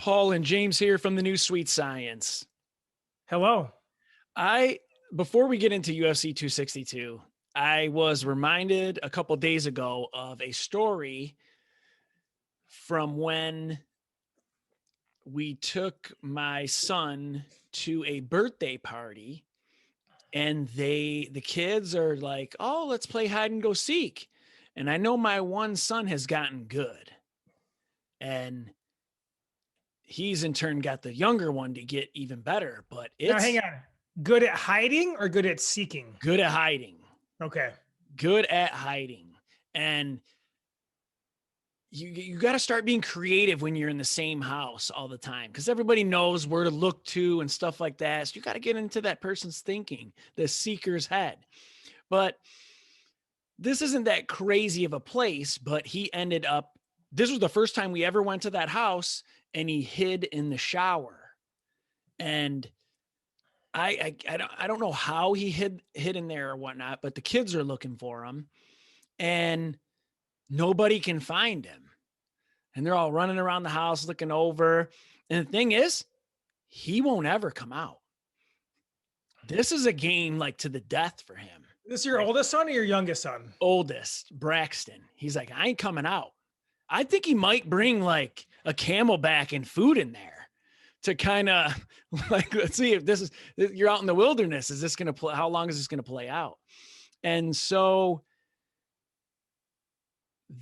Paul and James here from the new Sweet Science. Hello. Before we get into UFC 262, I was reminded a couple days ago of a story from when we took my son to a birthday party, and the kids are like, "Oh, let's play hide and go seek." And I know my one son has gotten good, and he's in turn got the younger one to get even better, but Now hang it's on. Good at hiding or good at seeking? good at hiding. Okay. Good at hiding. And you got to start being creative when you're in the same house all the time, because everybody knows where to look to and stuff like that. So you got to get into that person's thinking, the seeker's head. But this isn't that crazy of a place, but he ended up, this was the first time we ever went to that house, and he hid in the shower. And I don't know how he hid in there or whatnot, but the kids are looking for him, and nobody can find him. And they're all running around the house looking over. And the thing is, he won't ever come out. This is a game like to the death for him. This is your oldest son or your youngest son? Oldest, Braxton. He's like, I ain't coming out. I think he might bring like a Camelback and food in there to kind of like, let's see if this is, you're out in the wilderness. Is this going to play? How long is this going to play out? And so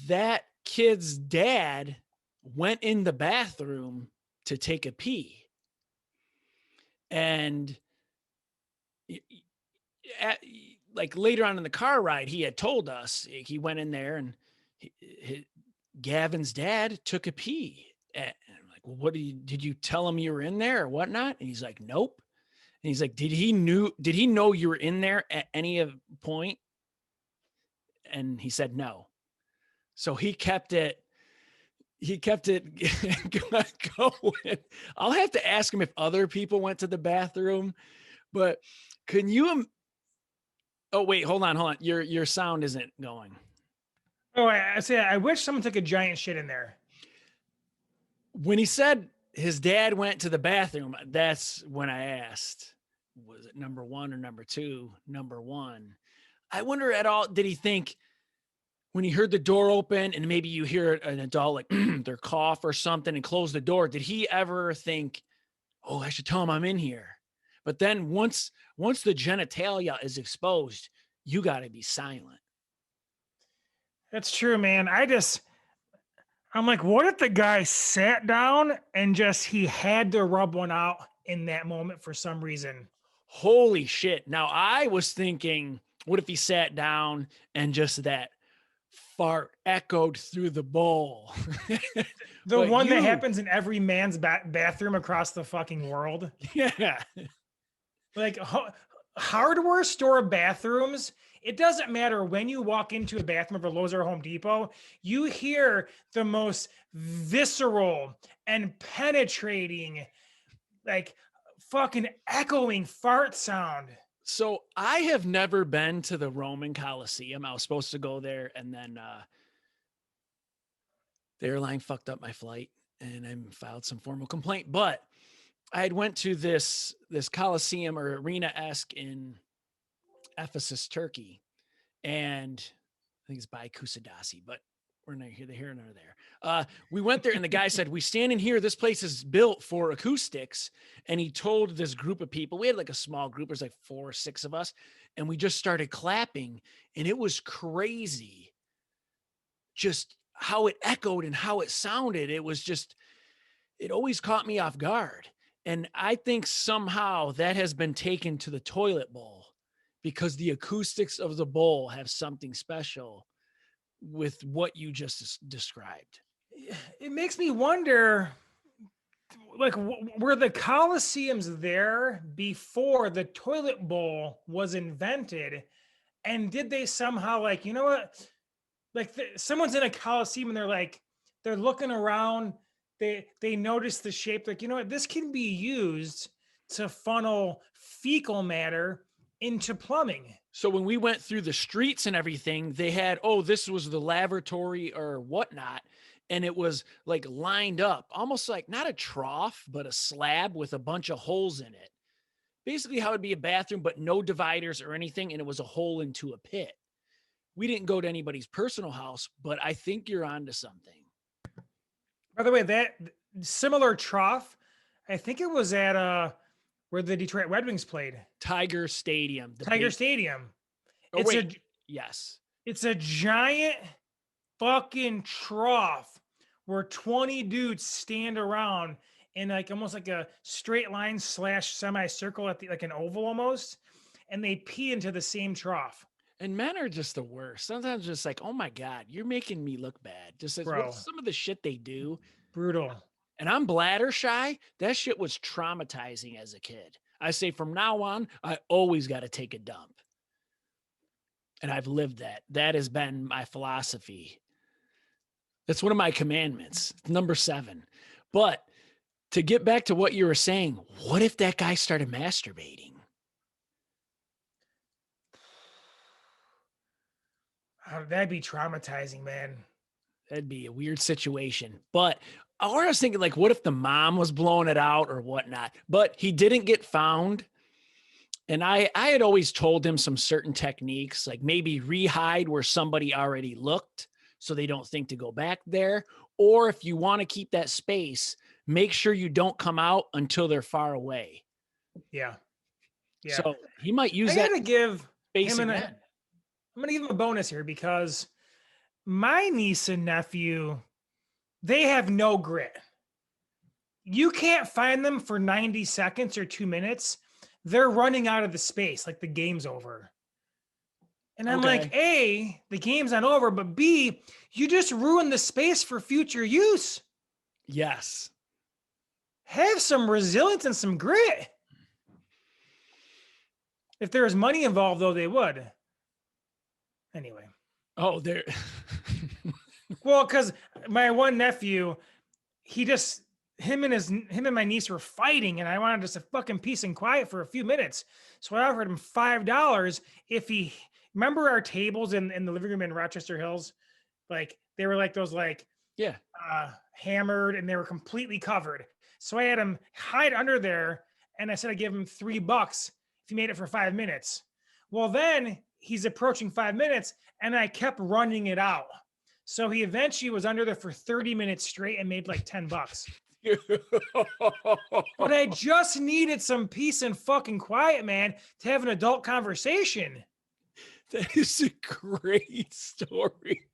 that kid's dad went in the bathroom to take a pee. And like later on in the car ride, he had told us he went in there, and Gavin's dad took a pee. And I'm like, well, did you tell him you were in there or whatnot? And he's like, nope. And he's like, did he know you were in there at any point? And he said no. So he kept it going. I'll have to ask him if other people went to the bathroom, but can you? Oh, wait, hold on. Your sound isn't going. Oh, I say I wish someone took a giant shit in there. When he said his dad went to the bathroom, that's when I asked, was it number one or number two? Number one. I wonder at all, did he think when he heard the door open and maybe you hear an adult like their cough or something and close the door, did he ever think, oh, I should tell him I'm in here? But then once the genitalia is exposed, you got to be silent. That's true, man. I'm like, what if the guy sat down and he had to rub one out in that moment for some reason? Holy shit. Now I was thinking, what if he sat down and just that fart echoed through the bowl? The one that happens in every man's bathroom across the fucking world. Yeah. Like hardware store bathrooms, it doesn't matter when you walk into a bathroom of a Lowe's or Home Depot, you hear the most visceral and penetrating, like fucking echoing fart sound. So I have never been to the Roman Coliseum. I was supposed to go there, and then the airline fucked up my flight, and I filed some formal complaint. But I had went to this Coliseum or arena-esque in Ephesus, Turkey, and I think it's by Kusadasi, but we're not here nor there. We went there, and the guy said, we stand in here. This place is built for acoustics. And he told this group of people, we had like a small group, there's like 4 or 6 of us, and we just started clapping, and it was crazy just how it echoed and how it sounded. It was just, it always caught me off guard. And I think somehow that has been taken to the toilet bowl, because the acoustics of the bowl have something special with what you just described. It makes me wonder, like, were the Colosseums there before the toilet bowl was invented? And did they somehow, like, you know what? Like someone's in a Coliseum and they're looking around. They notice the shape, like, you know what, this can be used to funnel fecal matter into plumbing. So when we went through the streets and everything, they had, oh, this was the lavatory or whatnot. and it was like lined up, almost like not a trough, but a slab with a bunch of holes in it. Basically, how it'd be a bathroom, but no dividers or anything, and it was a hole into a pit. We didn't go to anybody's personal house, but I think you're onto something. By the way, that similar trough, I think it was at where the Detroit Red Wings played. Tiger Stadium. Tiger Stadium. Oh, It's wait. Yes. It's a giant fucking trough where 20 dudes stand around in like almost like a straight line / semicircle at like an oval almost, and they pee into the same trough. And men are just the worst. Sometimes just like, oh my God, you're making me look bad. Just as Bro. some of the shit they do. Brutal. And I'm bladder shy. That shit was traumatizing as a kid. I say from now on, I always got to take a dump. And I've lived that. That has been my philosophy. That's one of my commandments. Number 7. But to get back to what you were saying, what if that guy started masturbating? That'd be traumatizing, man. That'd be a weird situation. But or I was thinking, like, what if the mom was blowing it out or whatnot? But he didn't get found. And I had always told him some certain techniques, like maybe rehide where somebody already looked so they don't think to go back there. Or if you want to keep that space, make sure you don't come out until they're far away. Yeah. Yeah. So he might use I that gotta give space him again. I'm gonna give him a bonus here because my niece and nephew, they have no grit. You can't find them for 90 seconds or 2 minutes. They're running out of the space, like the game's over. And I'm like, A, the game's not over, but B, you just ruined the space for future use. Yes. Have some resilience and some grit. If there was money involved, though, they would. Anyway. Oh, there. Well, because my one nephew, him and my niece were fighting, and I wanted just a fucking peace and quiet for a few minutes. So I offered him $5 if he remember our tables in the living room in Rochester Hills, like they were like those hammered and they were completely covered. So I had him hide under there, and I said I'd give him $3 if he made it for 5 minutes. Well, then he's approaching 5 minutes, and I kept running it out. So he eventually was under there for 30 minutes straight and made like $10. But I just needed some peace and fucking quiet, man, to have an adult conversation. That is a great story.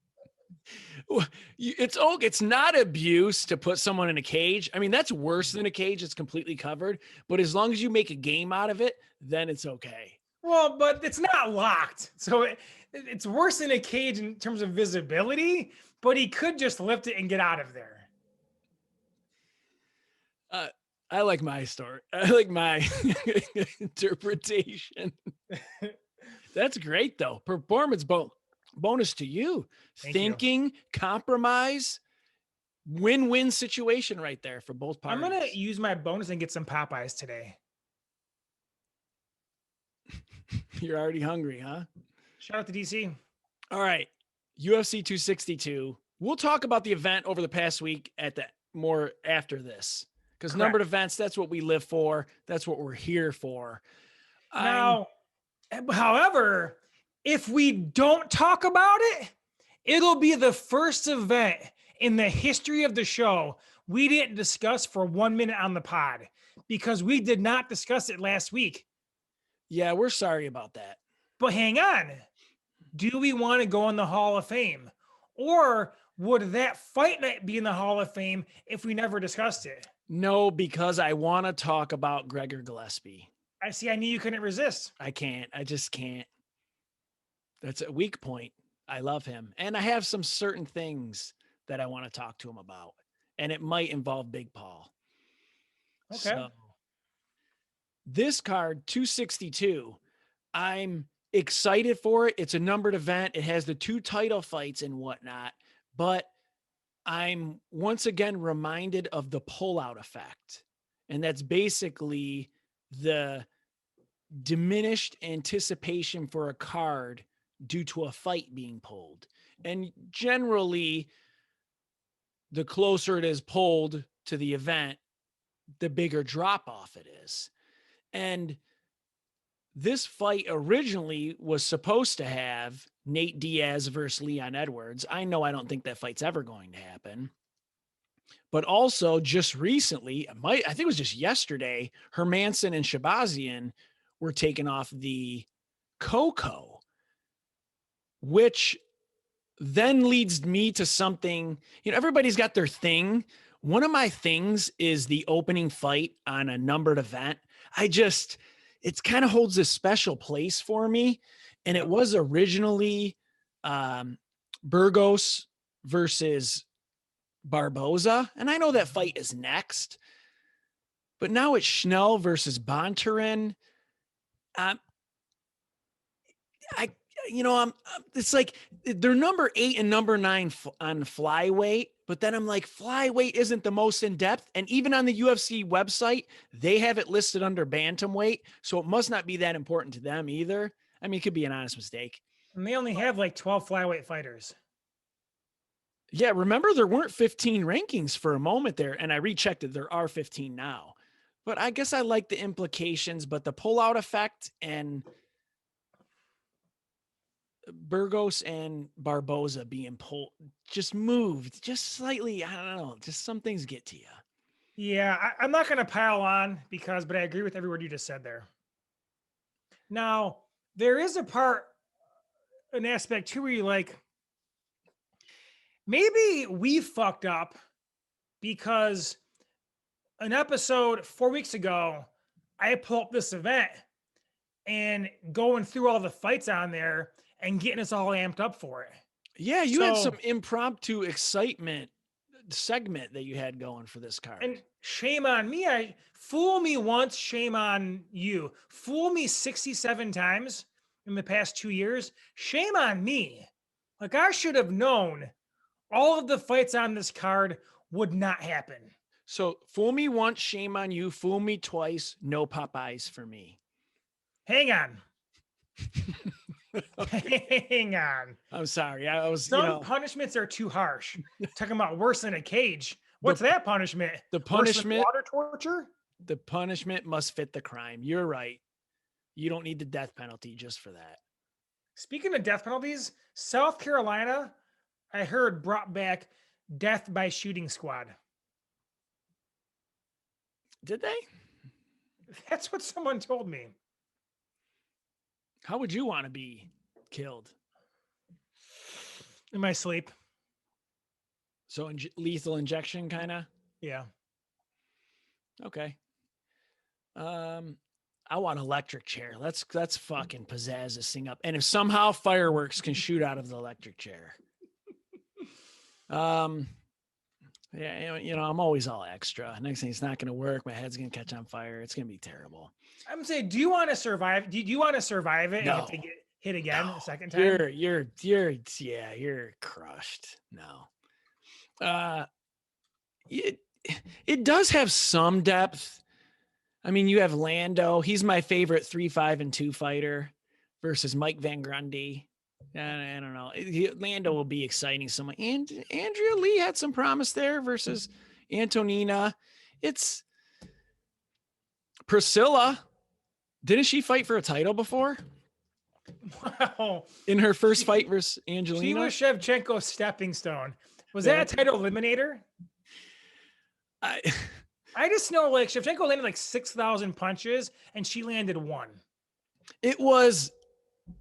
It's not abuse to put someone in a cage. I mean, that's worse than a cage. It's completely covered. But as long as you make a game out of it, then it's okay. Well, but it's not locked. So it's worse than a cage in terms of visibility, but he could just lift it and get out of there. I like my story. I like my interpretation. That's great, though. Performance bonus to you. Thinking, compromise, win-win situation right there for both parties. I'm going to use my bonus and get some Popeyes today. You're already hungry, huh? Shout out to DC. All right. UFC 262. We'll talk about the event over the past week more after this. Because numbered events, that's what we live for. That's what we're here for. Now, however, if we don't talk about it, it'll be the first event in the history of the show we didn't discuss for 1 minute on the pod because we did not discuss it last week. Yeah, we're sorry about that. But hang on. Do we want to go in the Hall of Fame? Or would that fight night be in the Hall of Fame if we never discussed it? No, because I want to talk about Gregor Gillespie. I see. I knew you couldn't resist. I can't. I just can't. That's a weak point. I love him. And I have some certain things that I want to talk to him about. And it might involve Big Paul. Okay. So, this card, 262, I'm excited for it. It's a numbered event. It has the 2 title fights and whatnot. But I'm once again reminded of the pullout effect. And that's basically the diminished anticipation for a card due to a fight being pulled. And generally, the closer it is pulled to the event, the bigger drop off it is. And this fight originally was supposed to have Nate Diaz versus Leon Edwards. I know I don't think that fight's ever going to happen. But also just recently, I think it was just yesterday, Hermanson and Shabazian were taken off the Coco, which then leads me to something, everybody's got their thing. One of my things is the opening fight on a numbered event. It kind of holds a special place for me. And it was originally Burgos versus Barboza. And I know that fight is next, but now it's Schnell versus Bontarin. It's like they're number 8 and number 9 on flyweight, but then I'm like, flyweight isn't the most in depth. And even on the UFC website, they have it listed under bantamweight. So it must not be that important to them either. I mean, it could be an honest mistake. And they only have like 12 flyweight fighters. Yeah. Remember, there weren't 15 rankings for a moment there. And I rechecked it. There are 15 now, but I guess I like the implications, but the pullout effect and Burgos and Barboza being pulled, just moved just slightly. I don't know. Just some things get to you. Yeah, I'm not going to pile on but I agree with every word you just said there. Now, there is an aspect too where you like, maybe we fucked up because an episode 4 weeks ago, I pulled up this event and going through all the fights on there and getting us all amped up for it. Yeah, you had some impromptu excitement segment that you had going for this card. And shame on me. Fool me once, shame on you. Fool me 67 times in the past 2 years. Shame on me. Like, I should have known all of the fights on this card would not happen. So fool me once, shame on you. Fool me twice, no Popeyes for me. Hang on. Hang on. I'm sorry. I was, Some punishments are too harsh. Talking about worse than a cage. What's that punishment? The punishment, water torture? The punishment must fit the crime. You're right. You don't need the death penalty just for that. Speaking of death penalties, South Carolina, I heard, brought back death by shooting squad. Did they? That's what someone told me. How would you want to be killed? In my sleep. So lethal injection kind of? Yeah. Okay. I want electric chair. Let's fucking pizzazz this thing up. And if somehow fireworks can shoot out of the electric chair. Yeah, I'm always all extra. Next thing, it's not going to work. My head's going to catch on fire. It's going to be terrible. I'm saying, do you want to survive? Do you want to survive it? No. And have to get hit again a second time? You're crushed. No. It does have some depth. I mean, you have Lando. He's my favorite 3-5-2 fighter versus Mike Van Grundy. I don't know. Lando will be exciting. Someone, and Andrea Lee had some promise there versus Antonina. It's Priscilla. Didn't she fight for a title before? Wow. In her first fight versus Angelina? She was Shevchenko's stepping stone. Was that a title eliminator? I just know, like, Shevchenko landed like 6,000 punches and she landed 1. It was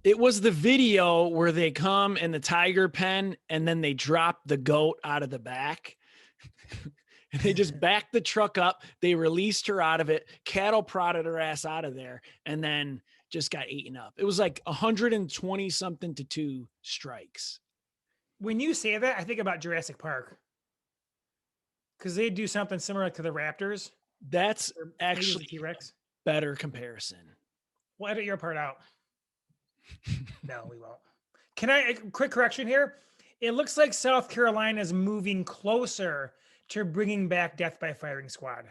the video where they come in the tiger pen and then they drop the goat out of the back. And they just backed the truck up. They released her out of it, cattle prodded her ass out of there, and then just got eaten up. It was like 120 something to 2 strikes. When you say that, I think about Jurassic Park. Because they do something similar to the Raptors. That's actually T-Rex. Better comparison. We'll edit your part out. No, we won't. Can I, quick correction here? It looks like South Carolina is moving closer to bringing back Death by Firing Squad,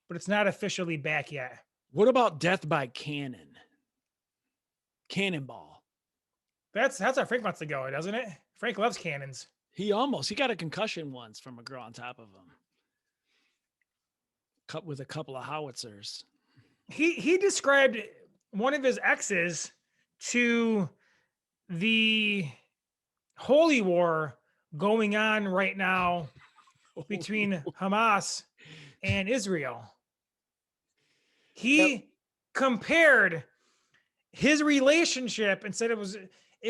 but it's not officially back yet. What about Death by Cannon? Cannonball. That's how Frank wants to go, doesn't it? Frank loves cannons. He got a concussion once from a girl on top of him. With a couple of howitzers. He described one of his exes to the holy war going on right now between Hamas and Israel. He compared his relationship and said it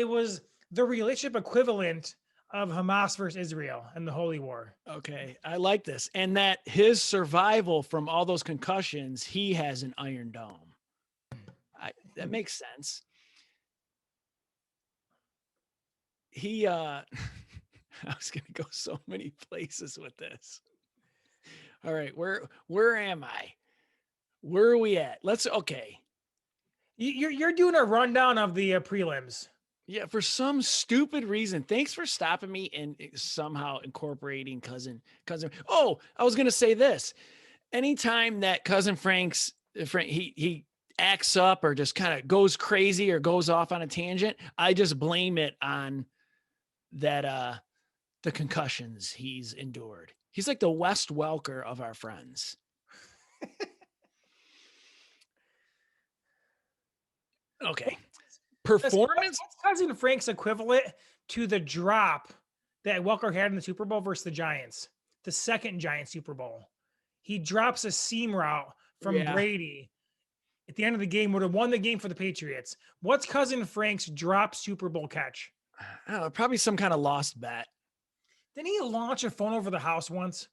was the relationship equivalent of Hamas versus Israel and the holy war. Okay, I like this. And that his survival from all those concussions, he has an Iron Dome. That makes sense. I was going to go so many places with this. All right, where am I? Where are we at? Okay. You're doing a rundown of the prelims. Yeah, for some stupid reason. Thanks for stopping me and somehow incorporating cousin. Oh, I was gonna say this. Anytime that cousin Frank he acts up or just kind of goes crazy or goes off on a tangent, I just blame it on that the concussions he's endured. He's like the Wes Welker of our friends. Okay. Performance. What's cousin Frank's equivalent to the drop that Welker had in the Super Bowl versus the Giants, the second Giants Super Bowl? He drops a seam route from Brady at the end of the game, would have won the game for the Patriots. What's cousin Frank's drop Super Bowl catch? I don't know, probably some kind of lost bet. Didn't he launch a phone over the house once?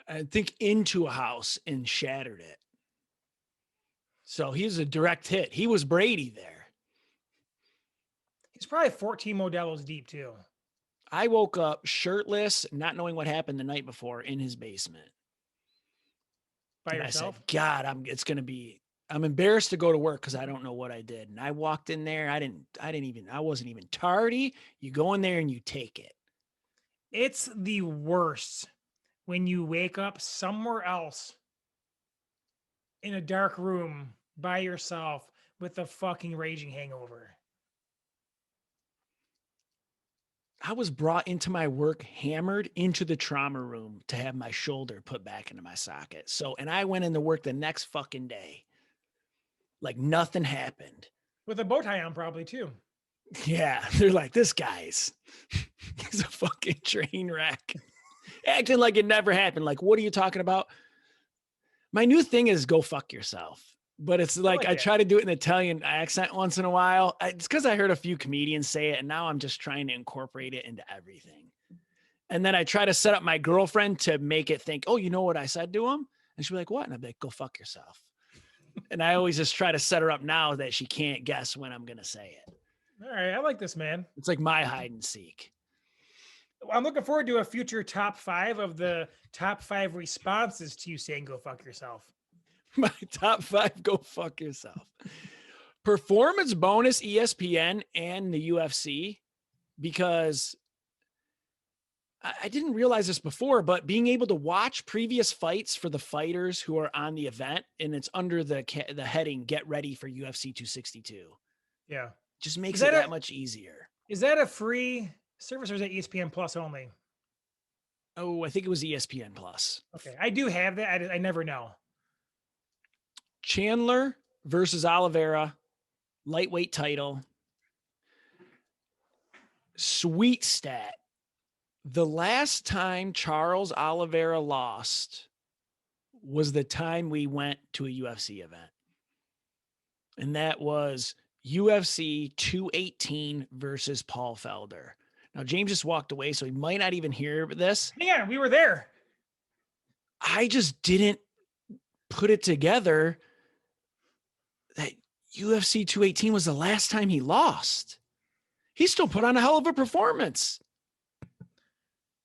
I think into a house and shattered it. So he's a direct hit. He was Brady there. He's probably 14 Modelo's deep too. I woke up shirtless, not knowing what happened the night before in his basement. By yourself? I said, God, I'm embarrassed to go to work because I don't know what I did. And I walked in there. I wasn't even tardy. You go in there and you take it. It's the worst when you wake up somewhere else in a dark room by yourself with a fucking raging hangover. I was brought into my work hammered into the trauma room to have my shoulder put back into my socket. And I went into work the next fucking day. Like nothing happened. With a bow tie on probably too. Yeah. They're like, he's a fucking train wreck. Acting like it never happened. Like, what are you talking about? My new thing is go fuck yourself. But it's like I try to do it in an Italian accent once in a while. It's because I heard a few comedians say it, and now I'm just trying to incorporate it into everything. And then I try to set up my girlfriend to make it think, oh, you know what I said to him? And she'll be like, what? And I'll be like, go fuck yourself. And I always just try to set her up now that she can't guess when I'm going to say it. All right. I like this, man. It's like my hide and seek. I'm looking forward to a future top 5 of the top 5 responses to you saying go fuck yourself. My top 5, go fuck yourself. Performance bonus ESPN and the UFC, because I didn't realize this before, but being able to watch previous fights for the fighters who are on the event, and it's under the heading, get ready for UFC 262. Yeah. Just makes it that much easier. Is that a free service or is that ESPN Plus only? Oh, I think it was ESPN Plus. Okay. I do have that. I never know. Chandler versus Oliveira, lightweight title. Sweet stat. The last time Charles Oliveira lost was the time we went to a UFC event. And that was UFC 218 versus Paul Felder. Now, James just walked away, so he might not even hear this. Yeah, we were there. I just didn't put it together that UFC 218 was the last time he lost. He still put on a hell of a performance.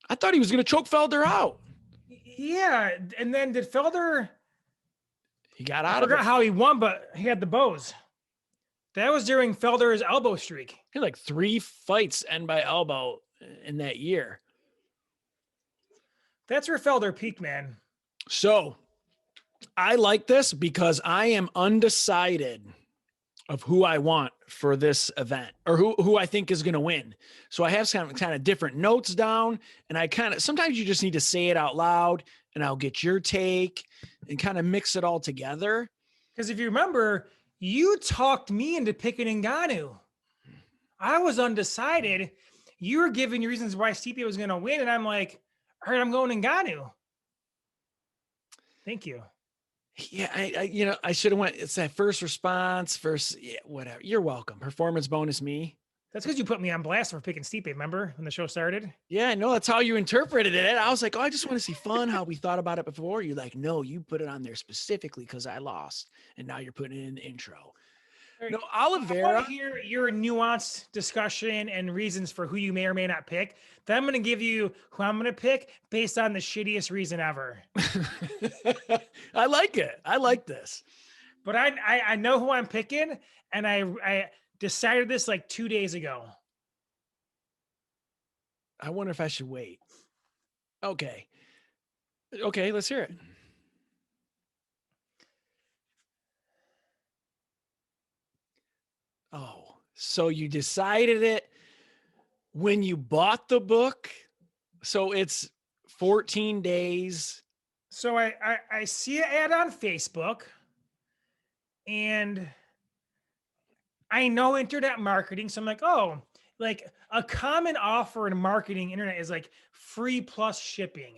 I thought he was going to choke Felder out. Yeah, and then did Felder... He got out of it. I forgot how he won, but he had the bows. That was during Felder's elbow streak. He had like 3 fights end by elbow in that year. That's where Felder peaked, man. So I like this because I am undecided of who I want for this event or who I think is going to win. So I have some kind of different notes down, and I sometimes you just need to say it out loud and I'll get your take and kind of mix it all together. Because if you remember, you talked me into picking Ngannou. I was undecided. You were giving your reasons why Stipe was going to win, and I'm like, all right, I'm going Ngannou. Thank you. Yeah, I should have went. It's that first response, whatever. You're welcome. Performance bonus me. That's because you put me on blast for picking Stipe, remember, when the show started? Yeah, no, that's how you interpreted it. I was like, oh, I just want to see fun, how we thought about it before. You're like, no, you put it on there specifically because I lost. And now you're putting it in the intro. Right. No, I want Oliveira. to hear your nuanced discussion and reasons for who you may or may not pick. Then I'm going to give you who I'm going to pick based on the shittiest reason ever. I like it. I like this. But I know who I'm picking, and I decided this like 2 days ago. I wonder if I should wait. Okay, let's hear it. Oh, so you decided it when you bought the book? So it's 14 days. So I see an ad on Facebook, and I know internet marketing. So I'm like, oh, like a common offer in marketing internet is like free plus shipping.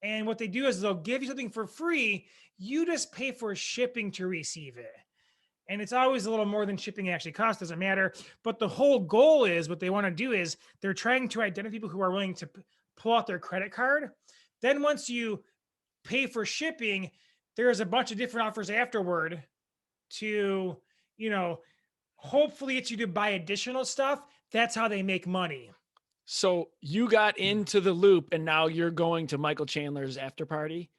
And what they do is they'll give you something for free. You just pay for shipping to receive it. And it's always a little more than shipping actually costs, doesn't matter. But the whole goal is what they want to do is they're trying to identify people who are willing to pull out their credit card. Then once you pay for shipping, there's a bunch of different offers afterward to, hopefully get you to buy additional stuff. That's how they make money. So you got into the loop and now you're going to Michael Chandler's after party?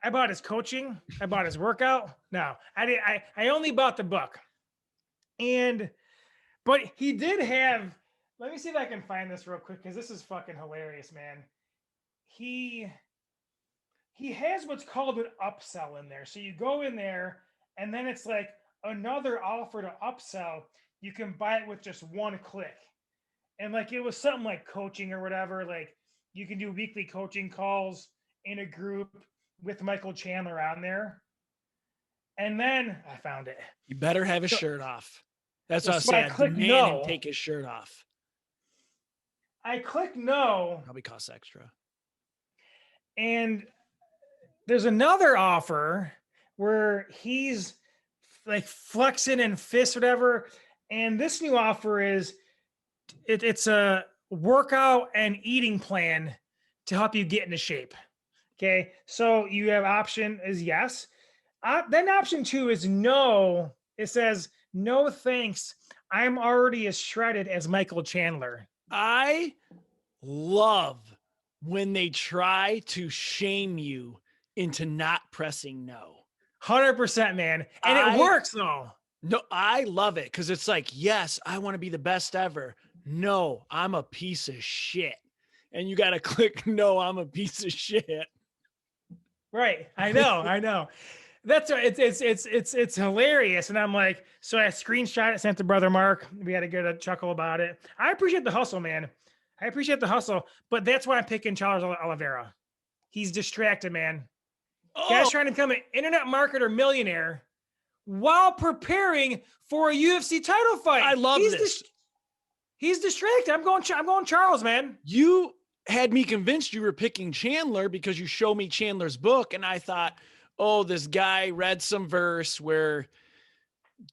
I bought his coaching. I bought his workout. No, I did. I only bought the book. But he did have, let me see if I can find this real quick, because this is fucking hilarious, man. He has what's called an upsell in there. So you go in there and then it's like another offer to upsell. You can buy it with just one click. And like it was something like coaching or whatever. Like you can do weekly coaching calls in a group with Michael Chandler on there. And then I found it. You better have his shirt off. That's what I So I said. click Demand no. him take his shirt off. I click no. Probably costs extra. And there's another offer where he's like flexing and fist, whatever. And this new offer is it's a workout and eating plan to help you get into shape. Okay. So you have option is yes. Then option 2 is no. It says, no, thanks. I'm already as shredded as Michael Chandler. I love when they try to shame you into not pressing no. 100%, man. And it works though. No, I love it because it's like, yes, I want to be the best ever. No, I'm a piece of shit. And you got to click no, I'm a piece of shit. Right. I know. That's it's hilarious. And I'm like, so I screenshot it, sent to brother Mark. We had a good chuckle about it. I appreciate the hustle, man. I appreciate the hustle, but that's why I'm picking Charles Oliveira. He's distracted, man. Guy's trying to become an internet marketer millionaire while preparing for a UFC title fight. I love this. He's distracted. I'm going Charles, man. You had me convinced you were picking Chandler because you showed me Chandler's book, and I thought, oh, this guy read some verse where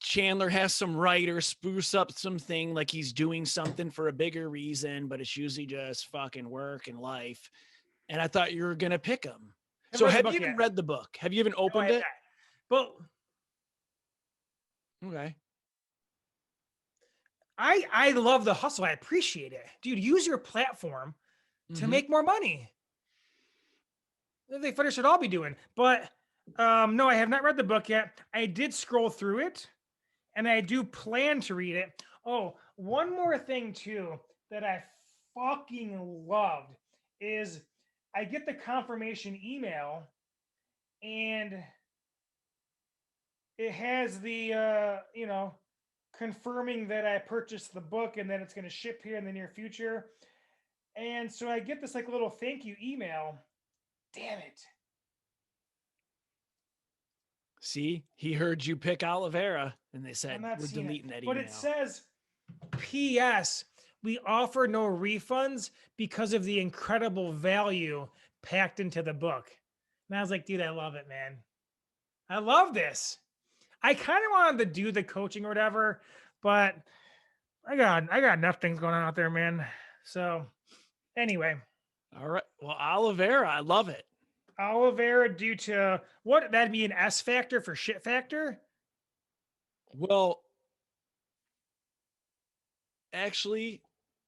Chandler has some writer spruce up something like he's doing something for a bigger reason, but it's usually just fucking work and life. And I thought you were going to pick him. So have you even read the book? Have you even opened it? Well, okay. I love the hustle. I appreciate it. Dude, use your platform to make more money. They should all be doing. But no, I have not read the book yet. I did scroll through it, and I do plan to read it. Oh, one more thing too that I fucking loved is I get the confirmation email, and it has the confirming that I purchased the book and that it's going to ship here in the near future. And so I get this like little thank you email. Damn it. See, he heard you pick Oliveira, and they I'm said, not we're seeing it. deleting that But it email. says, P.S. We offer no refunds because of the incredible value packed into the book. And I was like, dude, I love it, man. I love this. I kind of wanted to do the coaching or whatever, but I got enough things going on out there, man. So anyway, All right. Well, Oliveira, I love it. Oliveira due to what? That'd be an S factor for shit factor? Well, actually,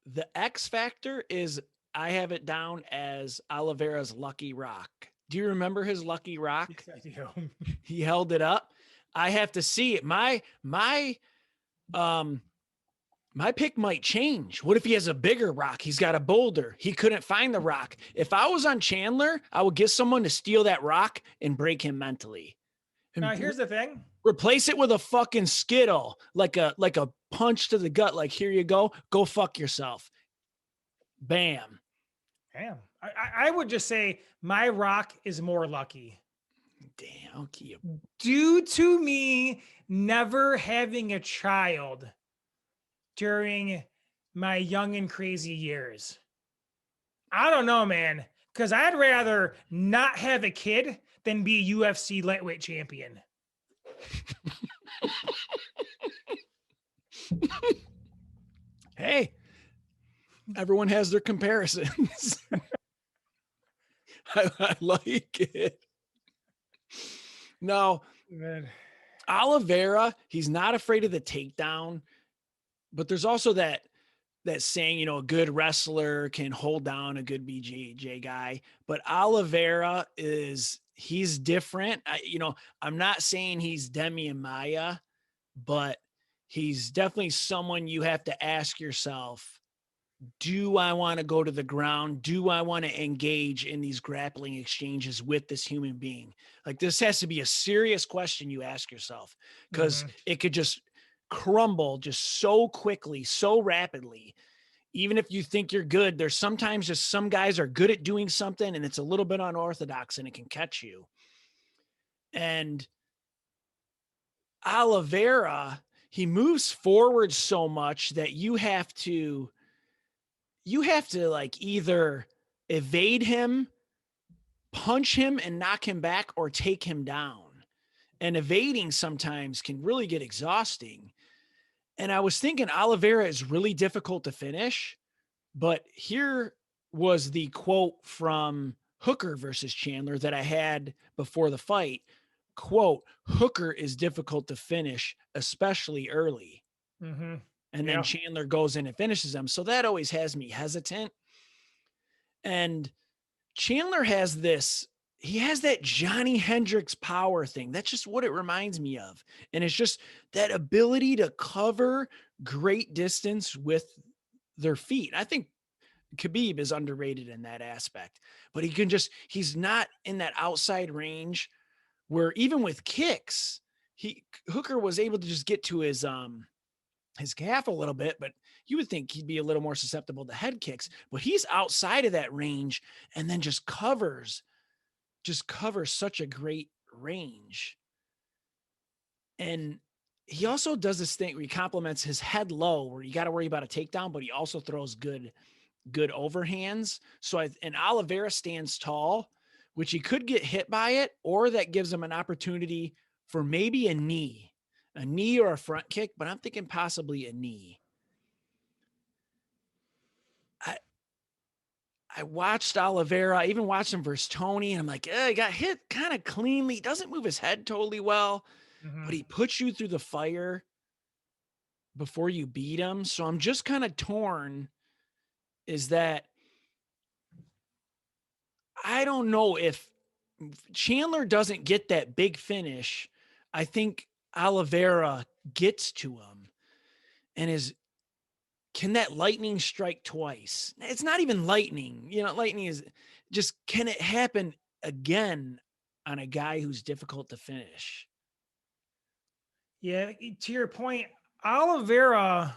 the X factor is I have it down as Oliveira's lucky rock. Do you remember his lucky rock? Yes, I do. He held it up. I have to see it. My pick might change. What if he has a bigger rock? He's got a boulder. He couldn't find the rock. If I was on Chandler, I would get someone to steal that rock and break him mentally. Now And here's the thing. replace it with a fucking skittle, like a punch to the gut. Like, here you go. Go fuck yourself. Bam. Damn. I would just say my rock is more lucky. Damn. Okay. Due to me never having a child during my young and crazy years. I don't know, man, because I'd rather not have a kid than be a UFC lightweight champion. Hey, everyone has their comparisons. I like it. No, Man. Oliveira, he's not afraid of the takedown, but there's also that saying, a good wrestler can hold down a good BJJ guy, but Oliveira he's different. I'm not saying he's Demi and Maya, but he's definitely someone you have to ask yourself, do I want to go to the ground? Do I want to engage in these grappling exchanges with this human being? Like, this has to be a serious question you ask yourself, because it could just crumble just so quickly, so rapidly. Even if you think you're good, there's sometimes just some guys are good at doing something and it's a little bit unorthodox and it can catch you. And Oliveira, he moves forward so much that you have to like either evade him, punch him and knock him back, or take him down. And evading sometimes can really get exhausting. And I was thinking Oliveira is really difficult to finish, but here was the quote from Hooker versus Chandler that I had before the fight. Quote, Hooker is difficult to finish, especially early. Mm-hmm. And then Chandler goes in and finishes him. So that always has me hesitant. And Chandler has he has that Johnny Hendricks power thing. That's just what it reminds me of. And it's just that ability to cover great distance with their feet. I think Khabib is underrated in that aspect, but he's not in that outside range where even with kicks, Hooker was able to just get to his calf a little bit, but you would think he'd be a little more susceptible to head kicks, but he's outside of that range and then just covers such a great range. And he also does this thing where he complements his head low, where you got to worry about a takedown, but he also throws good overhands. So and Oliveira stands tall, which he could get hit by it, or that gives him an opportunity for maybe a knee or a front kick, but I'm thinking possibly a knee. I watched Oliveira. I even watched him versus Tony, and I'm like, he got hit kind of cleanly. He doesn't move his head totally well, but he puts you through the fire before you beat him. So I'm just kind of torn. Is that I don't know if Chandler doesn't get that big finish. I think Oliveira gets to him and can that lightning strike twice? It's not even lightning. Lightning is just, can it happen again on a guy who's difficult to finish? Yeah, to your point, Oliveira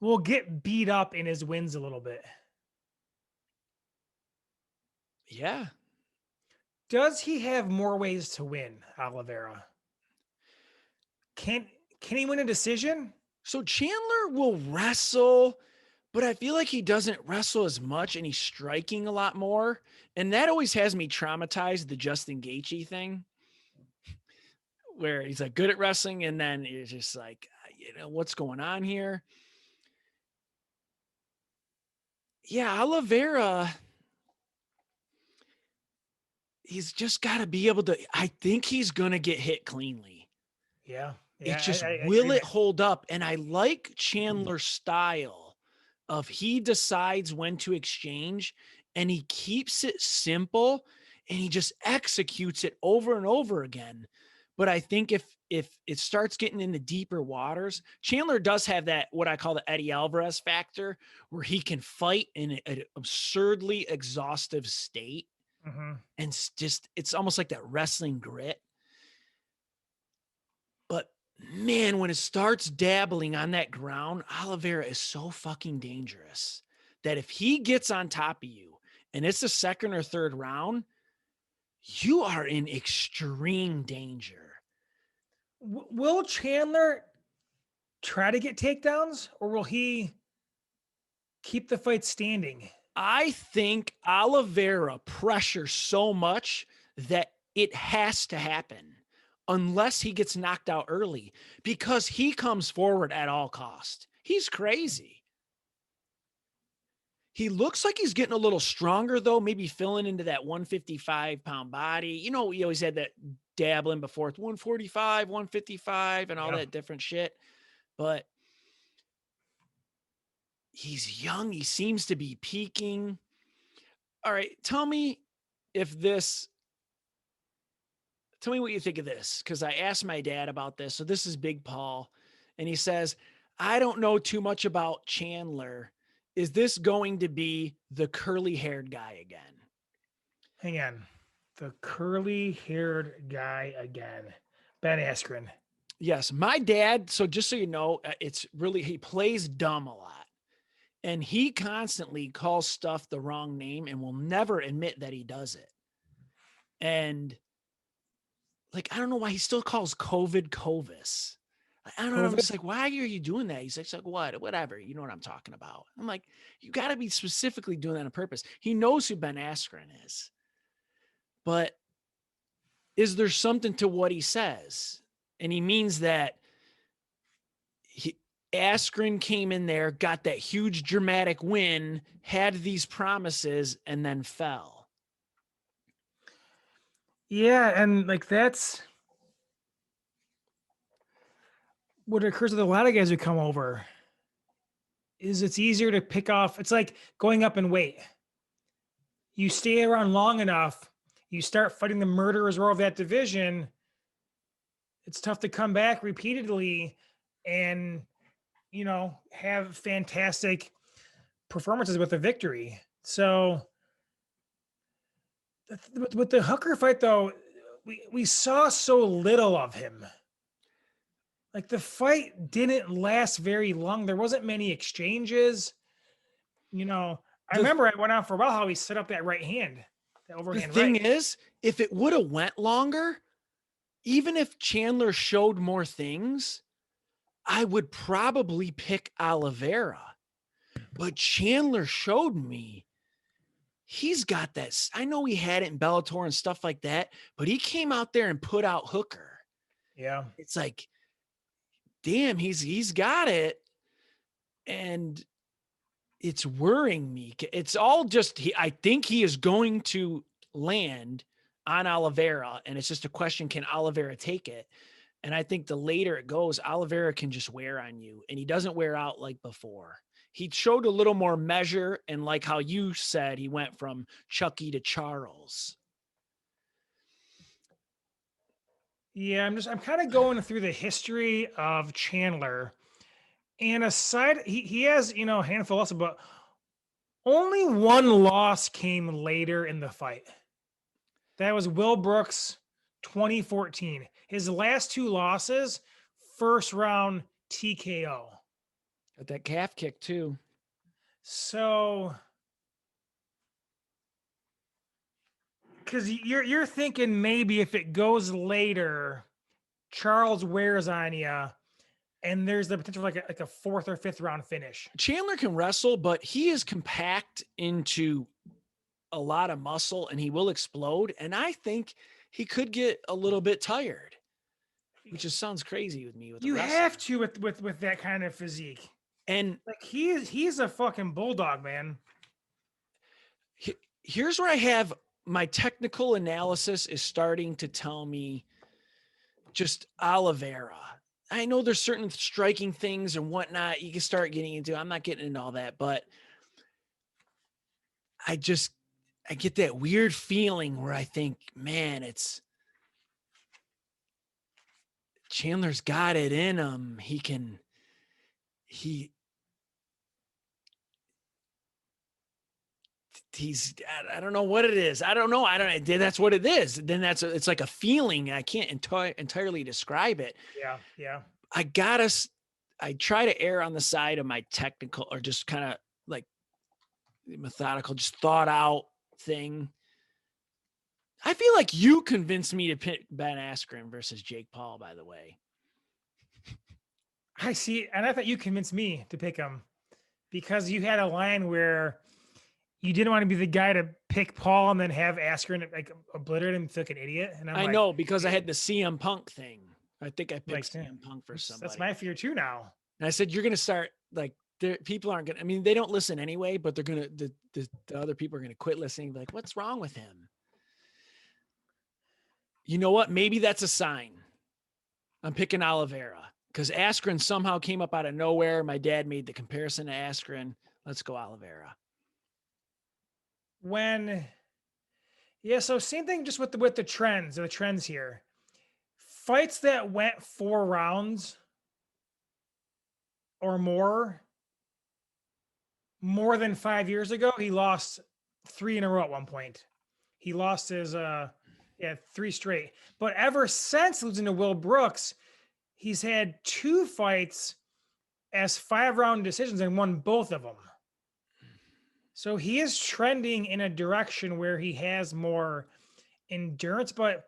will get beat up in his wins a little bit. Yeah. Does he have more ways to win, Oliveira? Can can he win a decision? So Chandler will wrestle, but I feel like he doesn't wrestle as much and he's striking a lot more. And that always has me traumatized, the Justin Gaethje thing, where he's like good at wrestling and then it's just like, what's going on here? Yeah, Oliveira, he's just got to be able to. I think he's going to get hit cleanly. Yeah, It's yeah, just, I will agree, it man. hold up? And I like Chandler's style of he decides when to exchange and he keeps it simple and he just executes it over and over again. But I think if it starts getting into deeper waters, Chandler does have that what I call the Eddie Alvarez factor, where he can fight in an absurdly exhaustive state, Mhm. and it's almost like that wrestling grit. But man, when it starts dabbling on that ground, Oliveira is so fucking dangerous that if he gets on top of you and it's the second or third round, you are in extreme danger. Will Chandler try to get takedowns, or will he keep the fight standing? I think Oliveira pressures so much that it has to happen unless he gets knocked out early because he comes forward at all cost. He's crazy. He looks like he's getting a little stronger, though, maybe filling into that 155-pound body. You know, he always had that dabbling before. It's 145, 155, and all Yeah. that different shit. But he's young. He seems to be peaking. All right, if this, tell me what you think of this, because I asked my dad about this. So this is Big Paul, and he says, I don't know too much about Chandler. Is this going to be the curly-haired guy again? Hang on. The curly-haired guy again. Ben Askren. Yes, my dad. So just so you know, it's really he plays dumb a lot, and he constantly calls stuff the wrong name and will never admit that he does it. And like, I don't know why he still calls COVID Covis. I don't know. I'm COVID? just like, why are you doing that? He's like, what? Whatever. You know what I'm talking about. I'm like, you got to be specifically doing that on purpose. He knows who Ben Askren is, but is there something to what he says? And he means that Askren came in there, got that huge dramatic win, had these promises, and then fell. Yeah, and like that's what occurs with a lot of guys who come over is it's easier to pick off. It's like going up in weight. You stay around long enough, you start fighting the murderers of that division. It's tough to come back repeatedly and have fantastic performances with a victory. So with the Hooker fight, though, we saw so little of him. Like the fight didn't last very long. There wasn't many exchanges. I The, remember I went on for a while how he set up that right hand, that the overhand thing right. is, if it would have went longer, even if Chandler showed more things, I would probably pick Oliveira. But Chandler showed me he's got that. I know he had it in Bellator and stuff like that, but he came out there and put out Hooker. Yeah. It's like, damn, he's got it. And it's worrying me. It's all just I think he is going to land on Oliveira, and it's just a question: can Oliveira take it? And I think the later it goes, Oliveira can just wear on you, and he doesn't wear out like before. He showed a little more measure, and like how you said, he went from Chucky to Charles. Yeah, I'm kind of going through the history of Chandler. And aside, he has, a handful also, but only one loss came later in the fight. That was Will Brooks 2014. His last 2 losses, first round TKO. Got that calf kick too. So, because you're thinking maybe if it goes later, Charles wears on you, and there's the potential like a 4th or 5th round finish. Chandler can wrestle, but he is compact into a lot of muscle and he will explode. And I think he could get a little bit tired, which just sounds crazy with me. You have to with that kind of physique. And like he's a fucking bulldog, man. Here's where I have my technical analysis is starting to tell me just Oliveira. I know there's certain striking things and whatnot you can start getting into. I'm not getting into all that, but I get that weird feeling where I think, man, it's Chandler's got it in him. I don't know what it is. I don't know. That's what it is. Then it's like a feeling. I can't entirely describe it. Yeah. I try to err on the side of my technical or just kind of like methodical, just thought out thing. I feel like you convinced me to pick Ben Askren versus Jake Paul, by the way. I see. And I thought you convinced me to pick him because you had a line where you didn't want to be the guy to pick Paul and then have Askren like obliterate him like an idiot. And I know because I had the CM Punk thing. I think I picked CM Punk for somebody. That's my fear too now. And I said, you're going to start like people aren't going to, I mean, they don't listen anyway, but they're going to, the other people are going to quit listening. Like, what's wrong with him? You know what? Maybe that's a sign. I'm picking Oliveira because Askren somehow came up out of nowhere. My dad made the comparison to Askren. Let's go Oliveira. So same thing just with the trends here. Fights that went 4 rounds or more than 5 years ago, he lost 3 in a row at one point. He lost his 3 straight. But ever since losing to Will Brooks, he's had 2 fights as 5-round decisions and won both of them. So he is trending in a direction where he has more endurance, but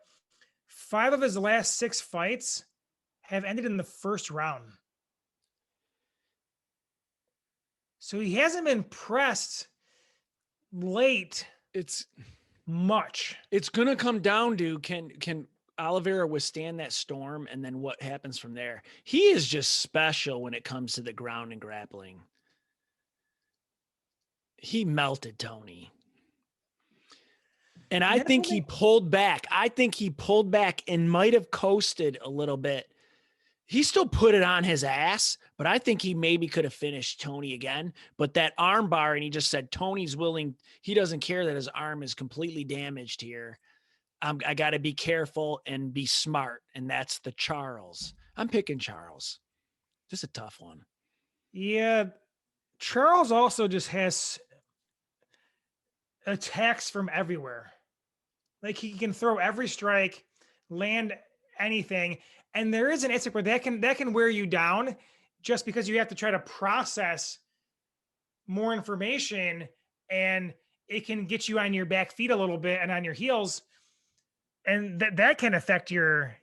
5 of his last 6 fights have ended in the first round. So he hasn't been pressed late. It's going to come down to can Oliveira withstand that storm, and then what happens from there? He is just special when it comes to the ground and grappling. He melted Tony. And I think he pulled back. I think he pulled back and might have coasted a little bit. He still put it on his ass, but I think he maybe could have finished Tony again. But that arm bar, and he just said Tony's willing. He doesn't care that his arm is completely damaged here. I got to be careful and be smart. And that's the Charles. I'm picking Charles. This is a tough one. Yeah. Charles also just has attacks from everywhere. Like he can throw every strike, land anything. And there is an aspect where that can wear you down just because you have to try to process more information, and it can get you on your back feet a little bit and on your heels. And that can affect your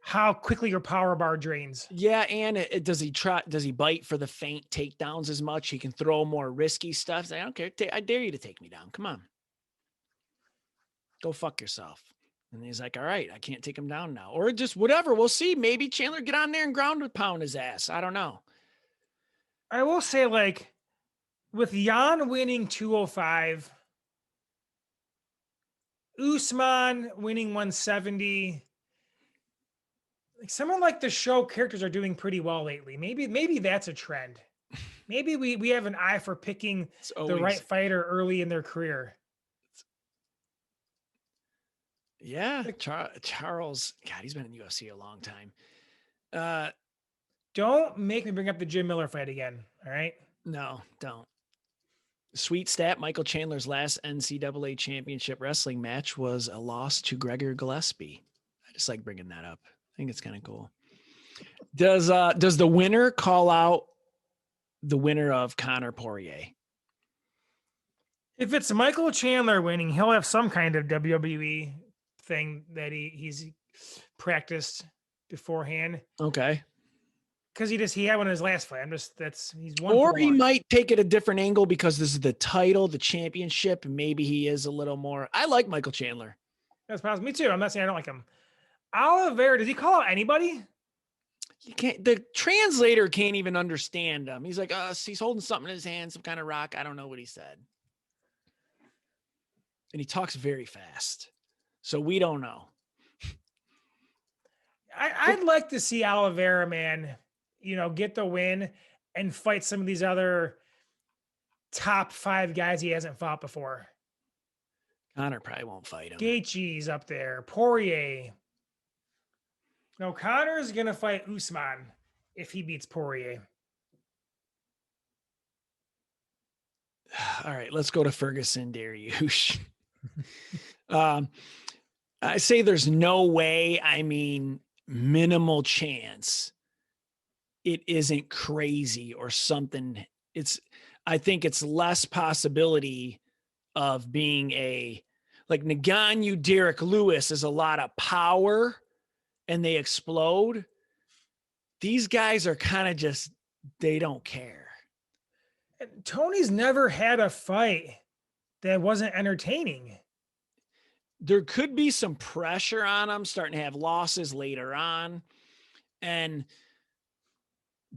how quickly your power bar drains. Yeah, and does he bite for the feint takedowns as much? He can throw more risky stuff. I don't care. I dare you to take me down. Come on. Go fuck yourself. And he's like, all right, I can't take him down now. Or just whatever. We'll see. Maybe Chandler get on there and ground pound his ass. I don't know. I will say, like, with Jan winning 205, Usman winning 170, like someone like the show characters are doing pretty well lately. Maybe that's a trend. Maybe we have an eye for picking the right fighter early in their career. Yeah, Charles, God, he's been in UFC a long time. Don't make me bring up the Jim Miller fight again, all right? No, don't. Sweet stat, Michael Chandler's last NCAA championship wrestling match was a loss to Gregor Gillespie. I just like bringing that up. I think it's kind of cool. Does the winner call out the winner of Conor Poirier? If it's Michael Chandler winning, he'll have some kind of WWE thing that he's practiced beforehand. Okay. Because he had one in his last fight. He's one. Or he might take it a different angle because this is the title, the championship, and maybe he is a little more. I like Michael Chandler. That's possible. Me too. I'm not saying I don't like him. Oliveira, does he call out anybody? You can't. The translator can't even understand him. He's like, he's holding something in his hand, some kind of rock. I don't know what he said. And he talks very fast, so we don't know. I'd like to see Oliveira, man, get the win and fight some of these other top 5 guys he hasn't fought before. Conor probably won't fight him. Gaethje's up there. Poirier. No, Conor's going to fight Usman if he beats Poirier. All right, let's go to Ferguson, Dariush. I say there's no way. I mean, minimal chance it isn't crazy or something. I think it's less possibility of being like Ngannou, Derek Lewis is a lot of power and they explode. These guys are kind of just, they don't care. And Tony's never had a fight that wasn't entertaining. There could be some pressure on him starting to have losses later on. And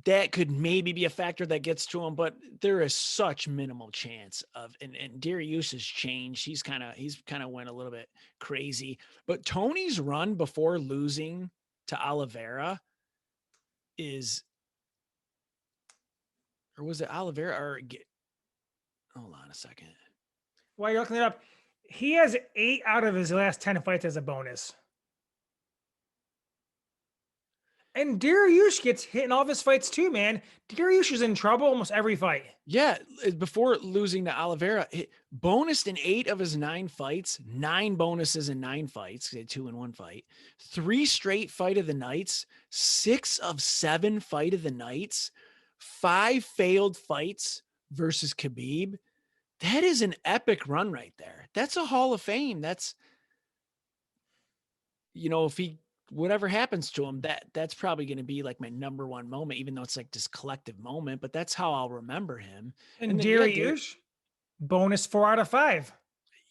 that could maybe be a factor that gets to him, but there is such minimal chance of, and Dariush has changed. He's kind of went a little bit crazy, but Tony's run before losing to Oliveira or was it Oliveira hold on a second. While you're looking it up, he has 8 out of his last 10 fights as a bonus. And Dariush gets hit in all of his fights too, man. Dariush is in trouble almost every fight. Yeah, before losing to Oliveira, bonused in 8 of his 9 fights, 9 bonuses in 9 fights, 2 in 1 fight, 3 straight fight of the nights, 6 of 7 fight of the nights, 5 failed fights versus Khabib. That is an epic run right there. That's a Hall of Fame. That's, if whatever happens to him, that's probably going to be like my number one moment, even though it's like this collective moment, but that's how I'll remember him. And Dariush, bonus 4 out of 5.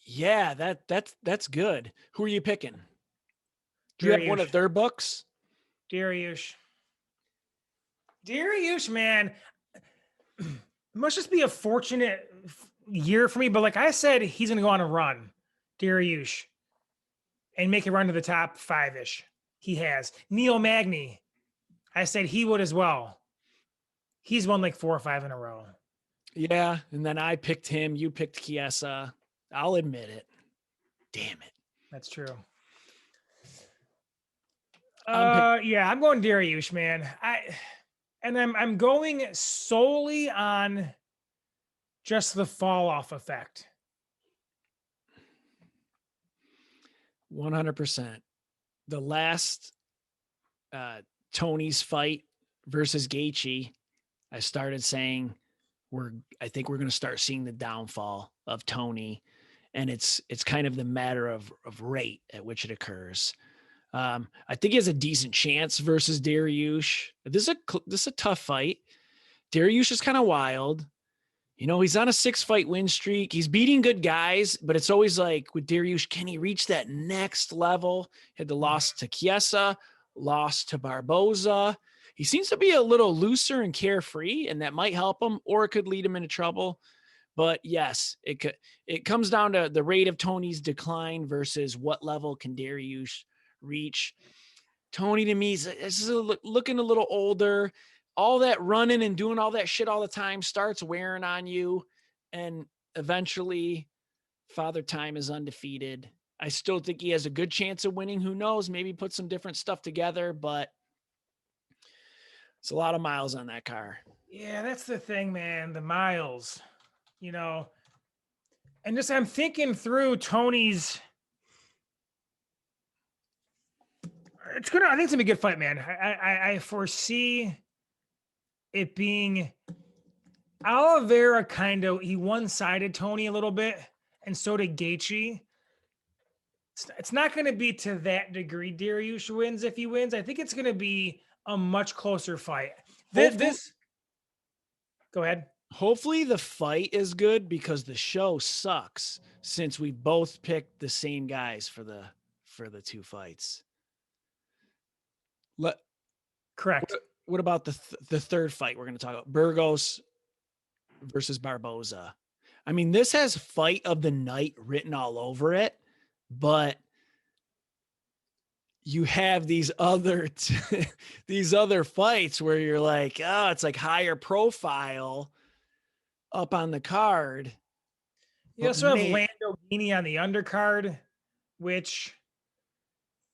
Yeah, that's good. Who are you picking? Do you have one of their books? Dariush, man, it must just be a fortunate year for me. But like I said, he's going to go on a run, Dariush, and make a run to the top 5-ish. He has. Neil Magny, I said he would as well. He's won like 4 or 5 in a row. Yeah, and then I picked him. You picked Chiesa. I'll admit it. Damn it. That's true. I'm going Dariush, man. I'm going solely on just the fall off effect. 100%. The last Tony's fight versus Gaethje, I started saying I think we're going to start seeing the downfall of Tony, and it's kind of the matter of rate at which it occurs. I think he has a decent chance versus Dariush. This is a tough fight. Dariush is kind of wild. He's on a 6-fight win streak. He's beating good guys, but it's always like with Dariush, can he reach that next level? He had the loss to Chiesa, loss to Barboza. He seems to be a little looser and carefree, and that might help him, or it could lead him into trouble. But yes, it comes down to the rate of Tony's decline versus what level can Dariush reach. Tony, to me, is looking a little older. All that running and doing all that shit all the time starts wearing on you. And eventually Father Time is undefeated. I still think he has a good chance of winning. Who knows? Maybe put some different stuff together, but it's a lot of miles on that car. Yeah, that's the thing, man. The miles, And just I'm thinking through Tony's. I think it's gonna be a good fight, man. I foresee it being Oliveira he one-sided Tony a little bit, and so did Gaethje. It's not going to be to that degree. Dariush wins if he wins. I think it's going to be a much closer fight. Go ahead. Hopefully the fight is good because the show sucks since we both picked the same guys for the two fights. Correct. What about the third fight we're going to talk about? Burgos versus Barboza. I mean, this has fight of the night written all over it, but you have these other these other fights where you're like, oh, it's like higher profile up on the card. You also have Lando Gini on the undercard, which,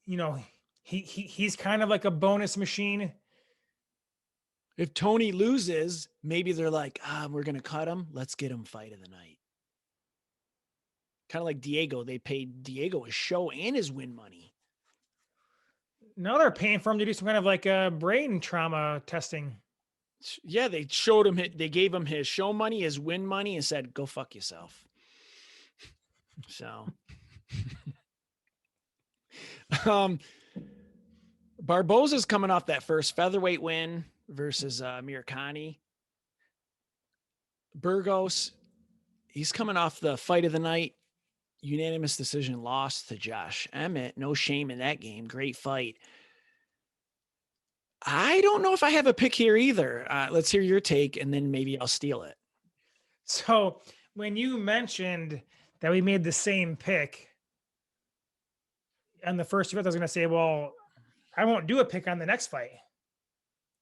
you know, he's kind of like a bonus machine. If Tony loses, maybe they're like, we're going to cut him. Let's get him fight of the night. Kind of like Diego. They paid Diego his show and his win money. Now they're paying for him to do some kind of like brain trauma testing. Yeah, they showed him, they gave him his show money, his win money, and said, go fuck yourself. So, Barboza's coming off that first featherweight win versus Mirkani. Burgos, he's coming off the fight of the night, unanimous decision loss to Josh Emmett. No shame in that game. Great fight. I don't know if I have a pick here either. Let's hear your take, and then maybe I'll steal it. So when you mentioned that we made the same pick on the first fight, I was going to say, well, I won't do a pick on the next fight.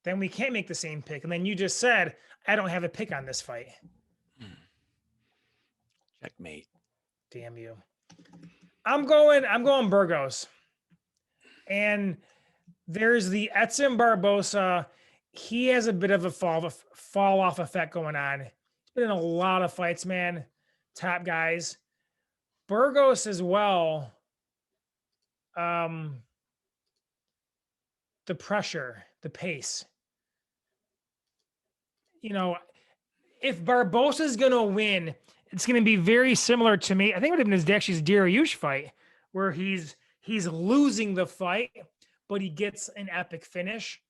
Then we can't make the same pick. And then you just said, I don't have a pick on this fight. Checkmate. Damn you. I'm going Burgos. And there's the Edson Barboza. He has a bit of a fall off effect going on. He's been in a lot of fights, man. Top guys. Burgos as well. The pressure, the pace. You know, if Barboza's going to win, it's going to be very similar to me. I think it would have been his Dariush fight, where he's losing the fight, but he gets an epic finish,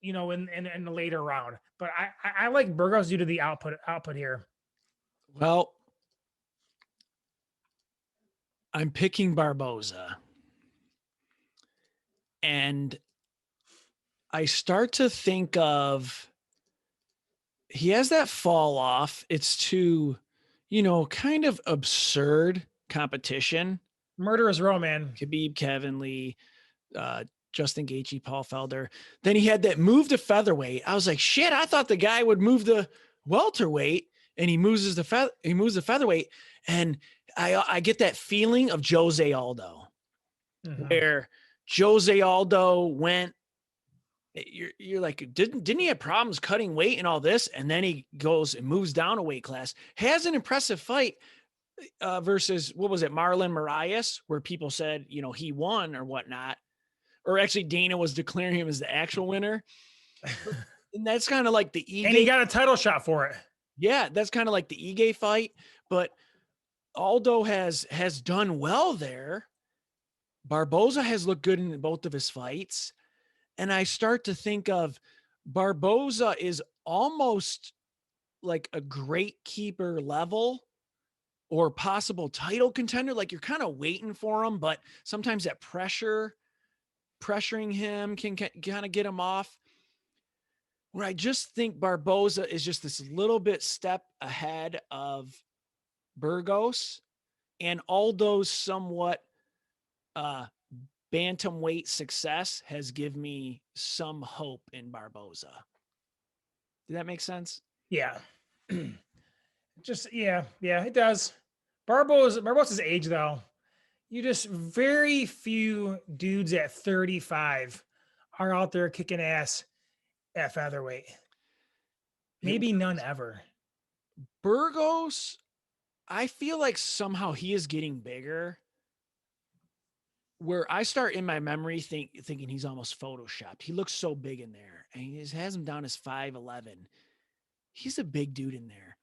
you know, in the later round. But I like Burgos due to the output here. Well, I'm picking Barboza. And I start to think of, he has that fall off. It's too, you know, kind of absurd competition. Murderous row, man. Khabib, Kevin Lee, Justin Gaethje, Paul Felder. Then he had that move to featherweight. I was like, shit, I thought the guy would move the welterweight, and he moves the featherweight. And I get that feeling of Jose Aldo, where Jose Aldo went, you're like, didn't he have problems cutting weight and all this? And then he goes and moves down a weight class, has an impressive fight versus, what was it, Marlon Moraes, where people said, you know, he won or whatnot. Or actually Dana was declaring him as the actual winner. And that's kind of like the Ige. And he got a title shot for it. Yeah, that's kind of like the Ige fight. But Aldo has done well there. Barboza has looked good in both of his fights. And I start to think of Barboza is almost like a great keeper level or possible title contender. Like you're kind of waiting for him, but sometimes that pressuring him can kind of get him off. Where I just think Barboza is just this little bit step ahead of Burgos, and Aldo's somewhat bantamweight success has given me some hope in Barboza. Did that make sense? Yeah. Just, yeah, it does. Barboza's age, though. You just, very few dudes at 35 are out there kicking ass at featherweight. Maybe none ever. Burgos I feel like somehow he is getting bigger, where I start in my memory thinking he's almost photoshopped. He looks so big in there, and he has him down as 5'11". He's a big dude in there.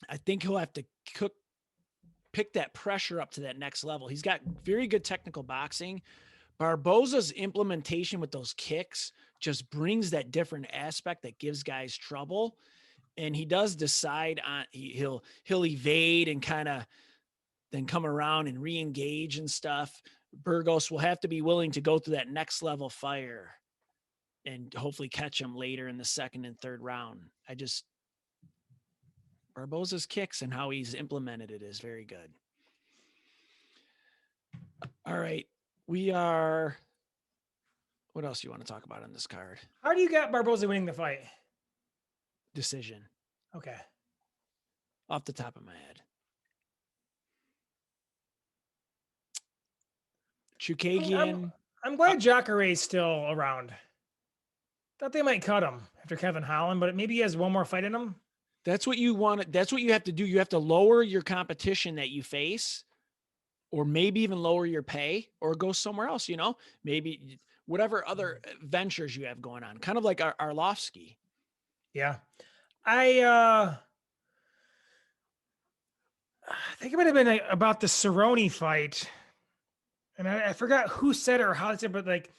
I think he'll have to pick that pressure up to that next level. He's got very good technical boxing. Barboza's implementation with those kicks just brings that different aspect that gives guys trouble. And he does decide on he'll evade and kind of then come around and re-engage and stuff. Burgos will have to be willing to go through that next level fire and hopefully catch him later in the second and third round. Barboza's kicks and how he's implemented it is very good. All right. What else do you want to talk about on this card? How do you got Barboza winning the fight? Decision. Okay. Off the top of my head. Chukagian. I'm glad Jacare's still around. Thought they might cut him after Kevin Holland, but maybe he has one more fight in him. That's what you want. That's what you have to do. You have to lower your competition that you face, or maybe even lower your pay, or go somewhere else, maybe whatever other ventures you have going on, kind of like Arlovsky. Yeah. I think it might have been about the Cerrone fight. And I forgot who said it or how it said, but like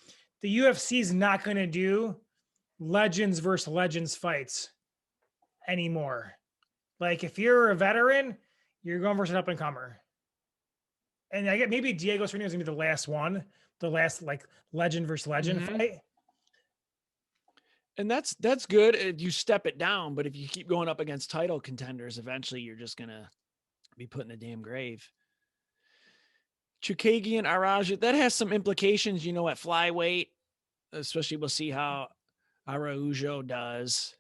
the UFC is not going to do legends versus legends fights anymore. Like if you're a veteran, you're going versus an up and comer. And I get maybe Diego Cerrone is going to be the last one, the last like legend versus legend fight. And that's good. You step it down, but if you keep going up against title contenders, eventually you're just going to be put in a damn grave. Chukagian, Araujo, that has some implications, at flyweight, especially we'll see how Araujo does.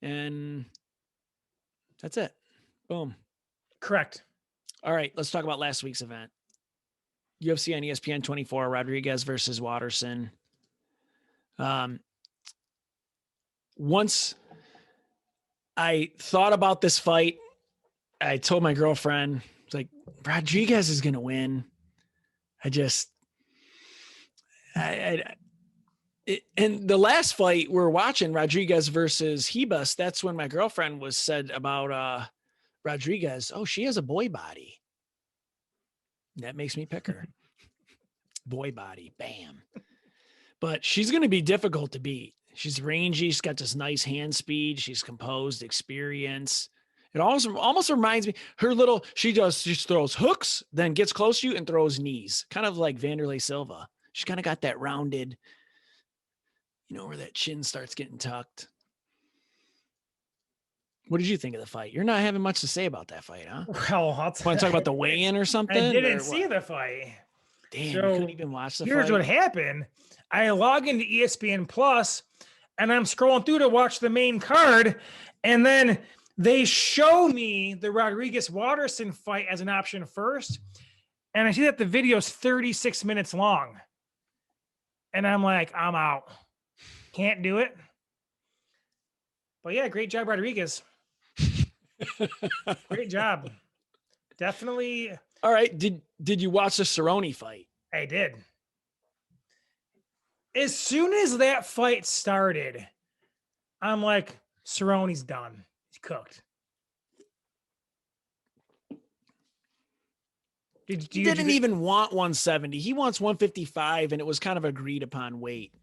And that's it. Boom. Correct. All right, let's talk about last week's event. UFC on ESPN 24, Rodriguez versus Waterson. Once I thought about this fight, I told my girlfriend, like, Rodriguez is going to win. And the last fight we're watching, Rodriguez versus Hebus, that's when my girlfriend said about Rodriguez, oh, she has a boy body. That makes me pick her. Boy body, bam. But she's going to be difficult to beat. She's rangy. She's got this nice hand speed. She's composed, experience. It almost reminds me, she just throws hooks, then gets close to you and throws knees. Kind of like Vanderlei Silva. She's kind of got that rounded, where that chin starts getting tucked. What did you think of the fight? You're not having much to say about that fight, huh? Well, want to talk about the weigh-in or something? I didn't see the fight. Damn, you couldn't even watch the fight. Here's what happened. I log into ESPN Plus, and I'm scrolling through to watch the main card, and then they show me the Rodriguez-Waterson fight as an option first, and I see that the video is 36 minutes long. And I'm like, I'm out. Can't do it. But yeah, great job, Rodriguez. Great job. Definitely. All right. Did you watch the Cerrone fight? I did. As soon as that fight started, I'm like, Cerrone's done. He's cooked. He didn't even want 170. He wants 155, and it was kind of agreed upon weight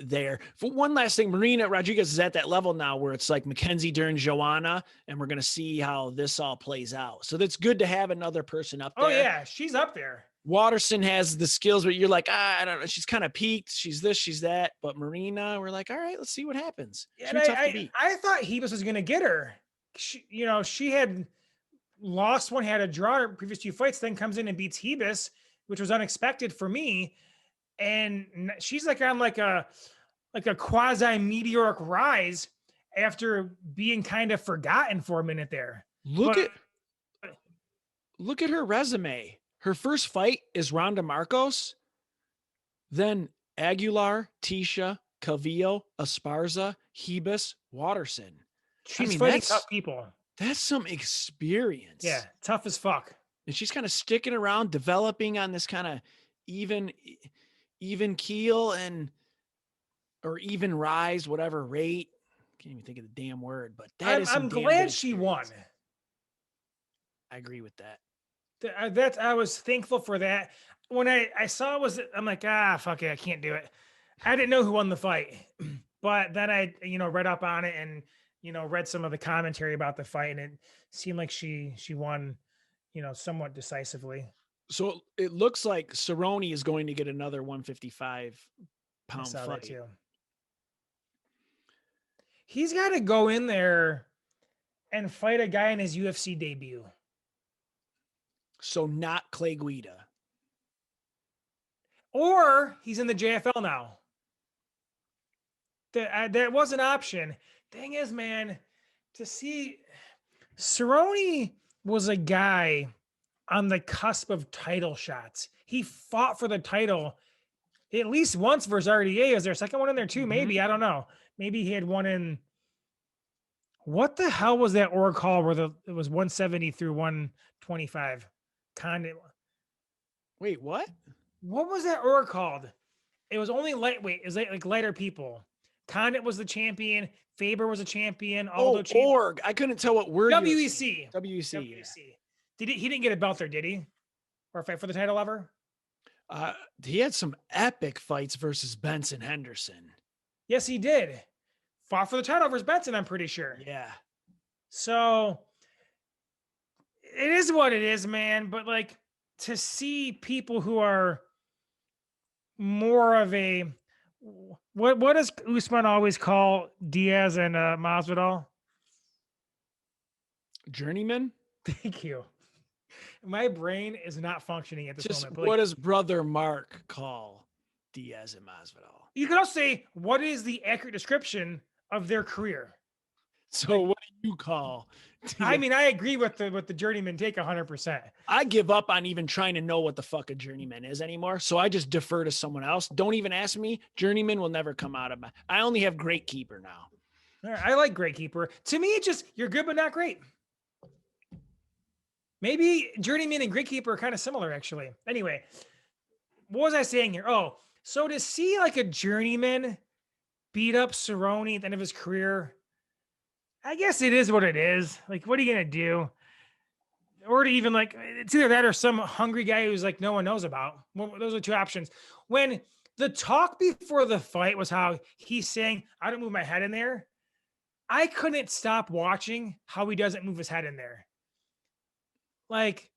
there. For one last thing, Marina Rodriguez is at that level now where it's like Mackenzie during Joanna, and we're going to see how this all plays out. So that's good to have another person up there. Oh, yeah. She's up there. Waterson has the skills, but you're like, I don't know. She's kind of peaked. She's this, she's that. But Marina, we're like, all right, let's see what happens. Yeah, I thought Hebus was going to get her. She had lost one, had a draw in previous two fights, then comes in and beats Hebus, which was unexpected for me. And she's like on like a quasi meteoric rise after being kind of forgotten for a minute there. Look at her resume. Her first fight is Ronda Marcos, then Aguilar, Tisha, Calvillo, Esparza, Hebus, Waterson. She's fighting tough people. That's some experience. Yeah, tough as fuck. And she's kind of sticking around, developing on this kind of even keel or even rise, whatever rate. Can't even think of the damn word, but that is some I'm damn glad good she won. experience. I agree with that. I was thankful for that. When I saw it was, I'm like, fuck it, I can't do it. I didn't know who won the fight, but then I, read up on it and, read some of the commentary about the fight, and it seemed like she won, somewhat decisively. So it looks like Cerrone is going to get another 155 I pound saw that fight. too. He's got to go in there and fight a guy in his UFC debut. So not Clay Guida. Or he's in the JFL now. That was an option. Thing is, man, to see Cerrone was a guy on the cusp of title shots. He fought for the title at least once versus RDA. Is there a second one in there too? Maybe. I don't know. Maybe he had one in. What the hell was that org call where it was 170 through 125? Condit. Wait, what? What was that org called? It was only lightweight. It was like lighter people. Condit was the champion. Faber was a champion. Aldo org. I couldn't tell what word. WEC. WEC. Yeah. He didn't get a belt there, did he? Or fight for the title ever? He had some epic fights versus Benson Henderson. Yes, he did. Fought for the title versus Benson, I'm pretty sure. Yeah. So it is what it is, man. But like, to see people who are more of a what does Usman always call Diaz and Masvidal? Journeyman. Thank you. My brain is not functioning at this moment. What does Brother Mark call Diaz and Masvidal? You could also say, what is the accurate description of their career? So what do you call? I mean, I agree with the journeyman take 100%. I give up on even trying to know what the fuck a journeyman is anymore. So I just defer to someone else. Don't even ask me. Journeyman will never come out of my. I only have great keeper now. All right, I like great keeper. To me, it's just you're good but not great. Maybe journeyman and great keeper are kind of similar, actually. Anyway, what was I saying here? Oh, so to see like a journeyman beat up Cerrone at the end of his career, I guess it is what it is. Like, what are you going to do? Or to even like, it's either that or some hungry guy who's like no one knows about. Well, those are two options. When the talk before the fight was how he's saying, I don't move my head in there, I couldn't stop watching how he doesn't move his head in there. Like,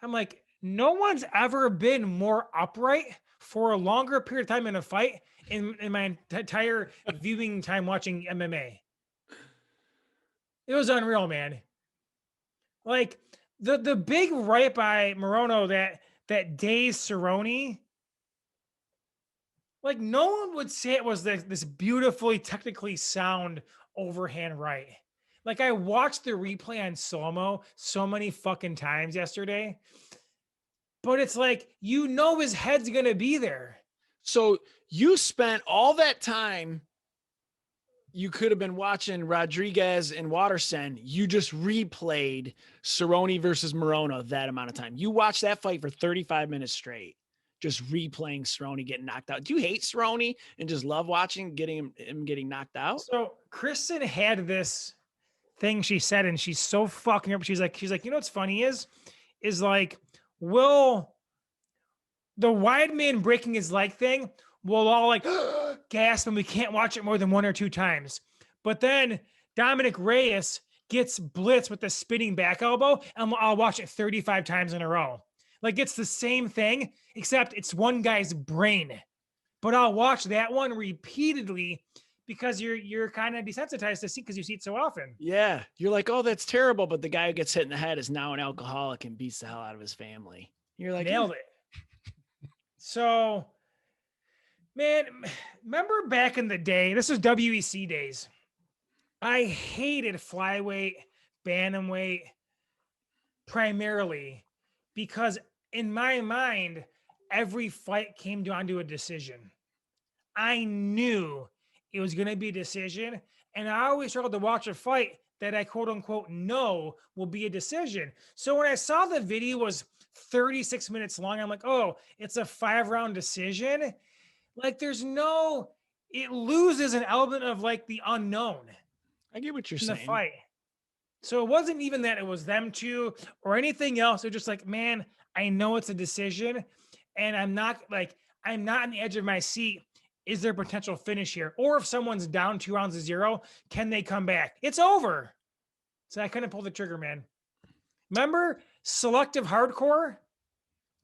I'm like, no one's ever been more upright for a longer period of time in a fight in my entire viewing time watching MMA. It was unreal, man. Like the big right by Morono that dazed Cerrone, like no one would say it was this beautifully technically sound overhand right. Like I watched the replay on slow-mo so many fucking times yesterday, but it's like, his head's going to be there. So you spent all that time. You could have been watching Rodriguez and Waterson. You just replayed Cerrone versus Morono that amount of time. You watched that fight for 35 minutes straight, just replaying Cerrone getting knocked out. Do you hate Cerrone and just love watching him getting knocked out? So Kristen had this thing she said, and she's so fucking up. She's like, what's funny is like, will the Weidman breaking his leg thing, we'll all like gasp and we can't watch it more than one or two times. But then Dominic Reyes gets blitzed with the spinning back elbow and I'll watch it 35 times in a row. Like it's the same thing, except it's one guy's brain. But I'll watch that one repeatedly because you're kind of desensitized to see because you see it so often. Yeah. You're like, oh, that's terrible. But the guy who gets hit in the head is now an alcoholic and beats the hell out of his family. You're like, nailed it. So, man, remember back in the day, this was WEC days. I hated flyweight, bantamweight, primarily because in my mind, every fight came down to a decision. I knew it was going to be a decision, and I always struggled to watch a fight that I quote unquote know will be a decision. So when I saw the video was 36 minutes long, I'm like, oh, it's a 5-round decision. Like it loses an element of like the unknown I get what you're in the saying. fight. So it wasn't even that it was them two or anything else. They're just like, man, I know it's a decision, and I'm not on the edge of my seat. Is there potential finish here? Or if someone's down 2-0, can they come back? It's over. So I couldn't pull the trigger, man. Remember selective hardcore?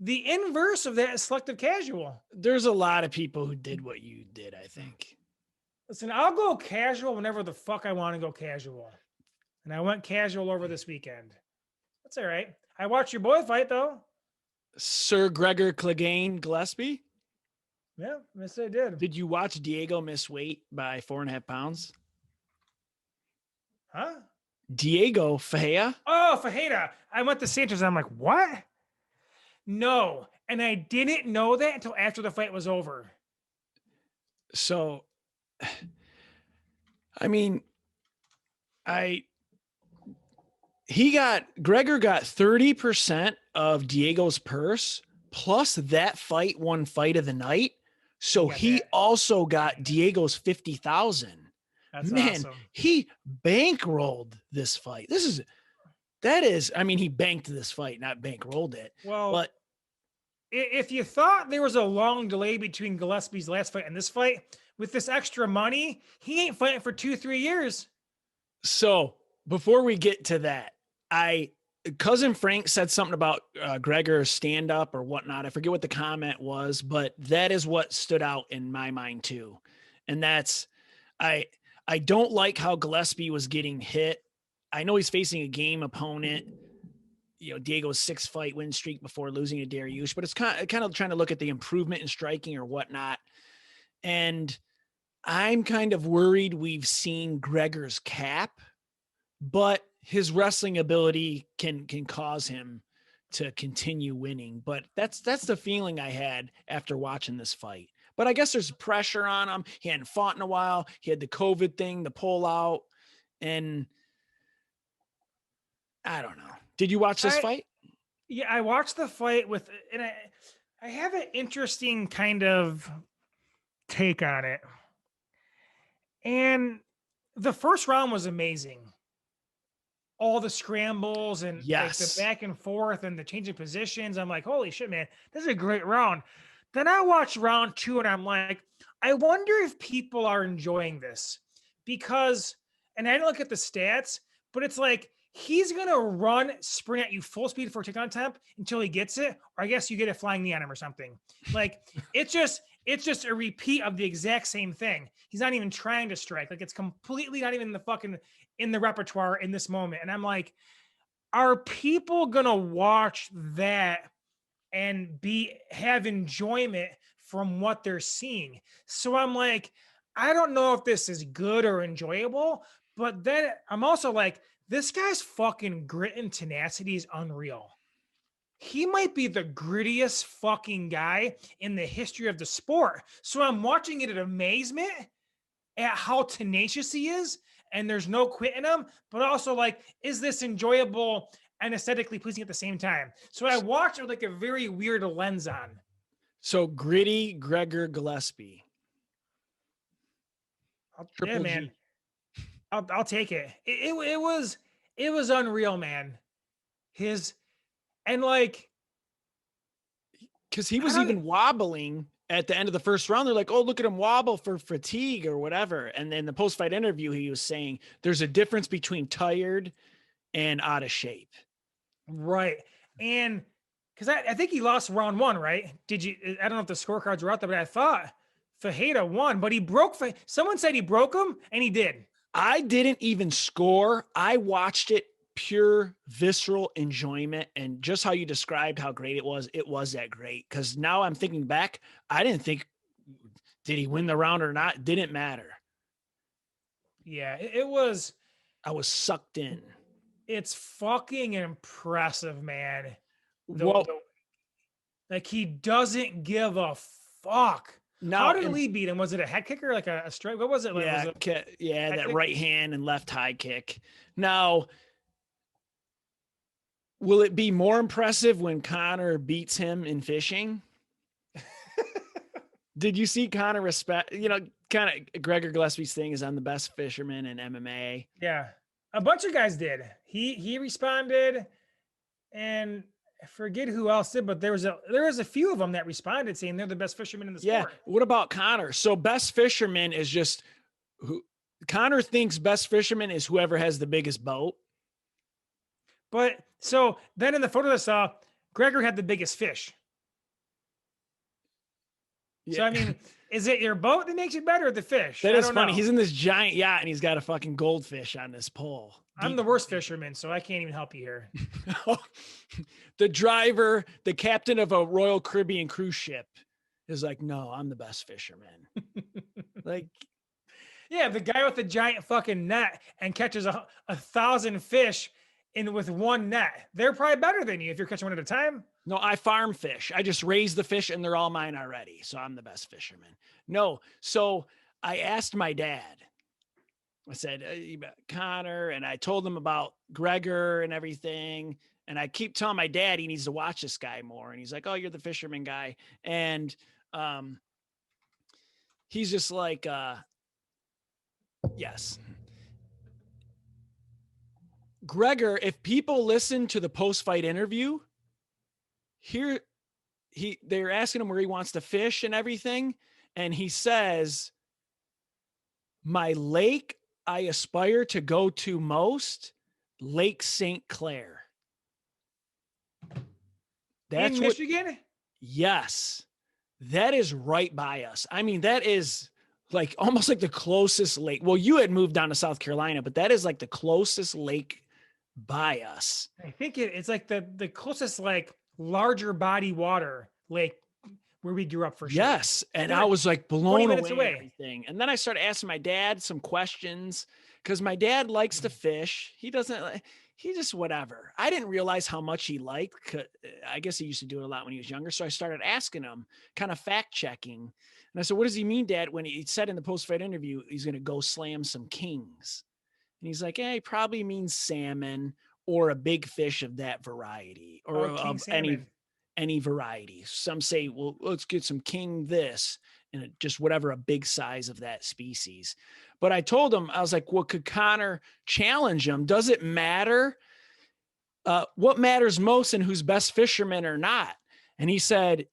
The inverse of that is selective casual. There's a lot of people who did what you did, I think. Listen, I'll go casual whenever the fuck I want to go casual. And I went casual over this weekend. That's all right. I watched your boy fight, though. Sir Gregor Clegane Gillespie? Yeah, yes, I did. Did you watch Diego miss weight by 4.5 pounds? Huh? Diego Fajeda? Oh, Fajeda. I went to Sanchez. I'm like, what? No. And I didn't know that until after the fight was over. So, I mean, Gregor got 30% of Diego's purse, plus that fight won fight of the night. So he also got Diego's 50,000. That's Man, awesome. he bankrolled this fight. He banked this fight, not bankrolled it. Well, but if you thought there was a long delay between Gillespie's last fight and this fight, with this extra money, he ain't fighting for 2-3 years. So before we get to that, Cousin Frank said something about Gregor's stand up or whatnot. I forget what the comment was, but that is what stood out in my mind too. And that's, I don't like how Gillespie was getting hit. I know he's facing a game opponent, Diego's 6-fight win streak before losing to Dariush, but it's kind of trying to look at the improvement in striking or whatnot. And I'm kind of worried we've seen Gregor's cap, but his wrestling ability can cause him to continue winning. But that's the feeling I had after watching this fight. But I guess there's pressure on him. He hadn't fought in a while. He had the COVID thing, the pullout, and I don't know. Did you watch this fight? Yeah, I watched the fight and I have an interesting kind of take on it. And the first round was amazing. All the scrambles and like the back and forth and the changing positions. I'm like, holy shit, man, this is a great round. Then I watched round 2 and I'm like, I wonder if people are enjoying this because, and I didn't look at the stats, but it's like, he's going to sprint at you full speed for a takedown attempt until he gets it. Or I guess you get a flying knee on him or something. Like it's just a repeat of the exact same thing. He's not even trying to strike. Like it's completely not even in the repertoire in this moment. And I'm like, are people going to watch that and have enjoyment from what they're seeing? So I'm like, I don't know if this is good or enjoyable, but then I'm also like, this guy's fucking grit and tenacity is unreal. He might be the grittiest fucking guy in the history of the sport. So I'm watching it in amazement at how tenacious he is, and there's no quitting him, but also like, is this enjoyable and aesthetically pleasing at the same time? So I watch it with like a very weird lens on. So gritty Gregor Gillespie. Yeah, man. I'll take it. It was unreal, man. Because he was even wobbling at the end of the first round. They're like, oh, look at him wobble for fatigue or whatever. And then the post-fight interview, he was saying there's a difference between tired and out of shape. Right. And because I think he lost round 1, right? I don't know if the scorecards were out there, but I thought Fajeda won, but he broke. Someone said he broke him, and he did. I didn't even score. I watched it pure visceral enjoyment, and just how you described how great it was that great. Because now I'm thinking back, I didn't think, did he win the round or not? Didn't matter. Yeah, it was. I was sucked in. It's fucking impressive, man. Like he doesn't give a fuck. How Now, did and Lee beat him? Was it a head kick or like a straight? What was it? Like, was yeah, it yeah, head that kick? right hand and left high kick. Now, will it be more impressive when Connor beats him in fishing? Did you see Connor respect? Kind of Gregor Gillespie's thing is I'm the best fisherman in MMA. Yeah, a bunch of guys did. He responded, and I forget who else did, but there was a few of them that responded saying they're the best fishermen in the Yeah. sport. What about Connor? So best fisherman is just who Connor thinks best fisherman is whoever has the biggest boat. But so then in the photo I saw, Gregor had the biggest fish. Yeah. So I mean, is it your boat that makes you better, or the fish? That I is don't funny. know. He's in this giant yacht and he's got a fucking goldfish on this pole. I'm the worst fisherman, so I can't even help you here. The driver, the captain of a Royal Caribbean cruise ship is like, no, I'm the best fisherman. Like, Yeah, the guy with the giant fucking net and catches 1,000 fish in with one net. They're probably better than you if you're catching one at a time. no, I farm fish. I just raise the fish and they're all mine already. So I'm the best fisherman. No. So I asked my dad, I said, Connor, and I told him about Gregor and everything. And I keep telling my dad he needs to watch this guy more. And he's like, oh, you're the fisherman guy. And he's just like, yes. Gregor, if people listen to the post-fight interview, they're asking him where he wants to fish and everything. And he says, my lake I aspire to go to most, Lake St. Clair. That's in what, Michigan? yes, that is right by us. I mean, that is like almost like the closest lake. Well, you had moved down to South Carolina, but that is like the closest lake by us. I think it's like the closest like larger body water lake where we grew up for sure. Yes. And We're I like was like 20 blown minutes away, away. and everything. And then I started asking my dad some questions because my dad likes to fish. He doesn't, he just whatever. I didn't realize how much he liked. I guess he used to do it a lot when he was younger. So I started asking him, kind of fact checking. And I said, what does he mean, Dad, when he said in the post-fight interview, he's going to go slam some kings? And he's like, he probably means salmon or a big fish of that variety or King of salmon. any variety. Some say, well, let's get some king this and just whatever a big size of that species. But I told him, I was like, well, could Connor challenge him? Does it matter? What matters most and who's best fisherman or not? And he said,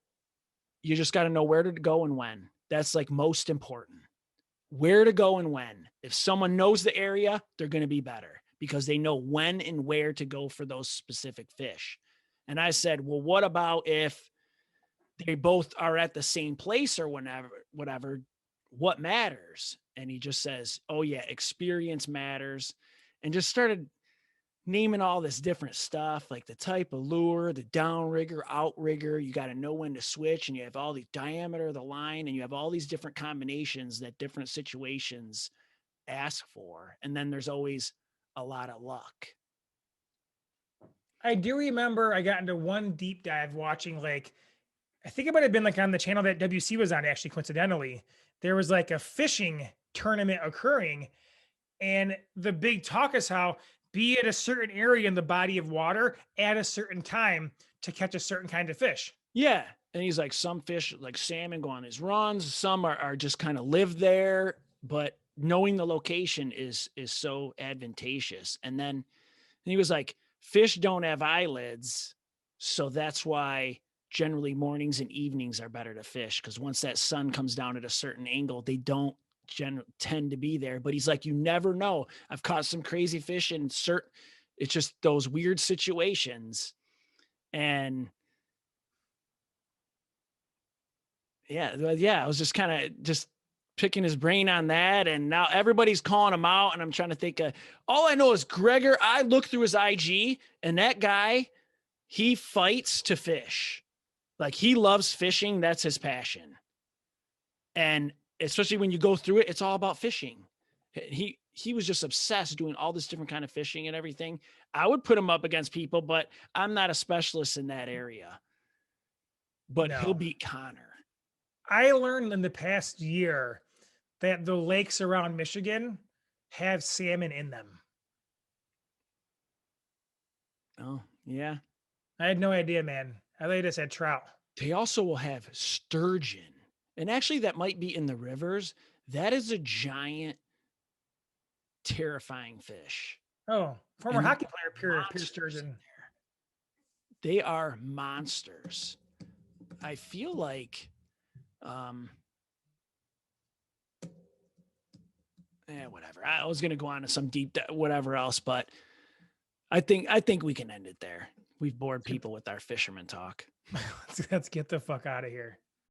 you just got to know where to go and when. That's like most important. Where to go and when. If someone knows the area, they're going to be better because they know when and where to go for those specific fish. And I said, well, what about if they both are at the same place or whatever, what matters? And he just says, oh yeah, experience matters. And just started naming all this different stuff, like the type of lure, the downrigger, outrigger. You got to know when to switch, and you have all the diameter of the line, and you have all these different combinations that different situations ask for. And then there's always a lot of luck. I do remember I got into one deep dive watching like I think it might have been like on the channel that WC was on actually coincidentally. There was like a fishing tournament occurring and the big talk is how be at a certain area in the body of water at a certain time to catch a certain kind of fish. Yeah. And he's like, some fish like salmon go on his runs. Some are just kind of live there, but knowing the location is so advantageous. And then he was like, fish don't have eyelids. So that's why generally mornings and evenings are better to fish. Cause once that sun comes down at a certain angle, they don't tend to be there. But he's like, you never know. I've caught some crazy fish in it's just those weird situations. And yeah, I was just kind of just picking his brain on that. And now everybody's calling him out. And I'm trying to think all I know is Gregor. I looked through his IG and that guy, he fights to fish. Like he loves fishing. That's his passion. And especially when you go through it, it's all about fishing. He was just obsessed doing all this different kind of fishing and everything. I would put him up against people, but I'm not a specialist in that area. But he'll beat Connor. I learned in the past year that the lakes around Michigan have salmon in them. Oh, yeah. I had no idea, man. I thought they just had trout. They also will have sturgeon. And actually, that might be in the rivers. That is a giant, terrifying fish. Oh, former And hockey player, pure monsters in sturgeon. there. They are monsters. I feel like whatever. I was gonna go on to some deep whatever else, but I think we can end it there. We've bored people with our fisherman talk. Let's get the fuck out of here.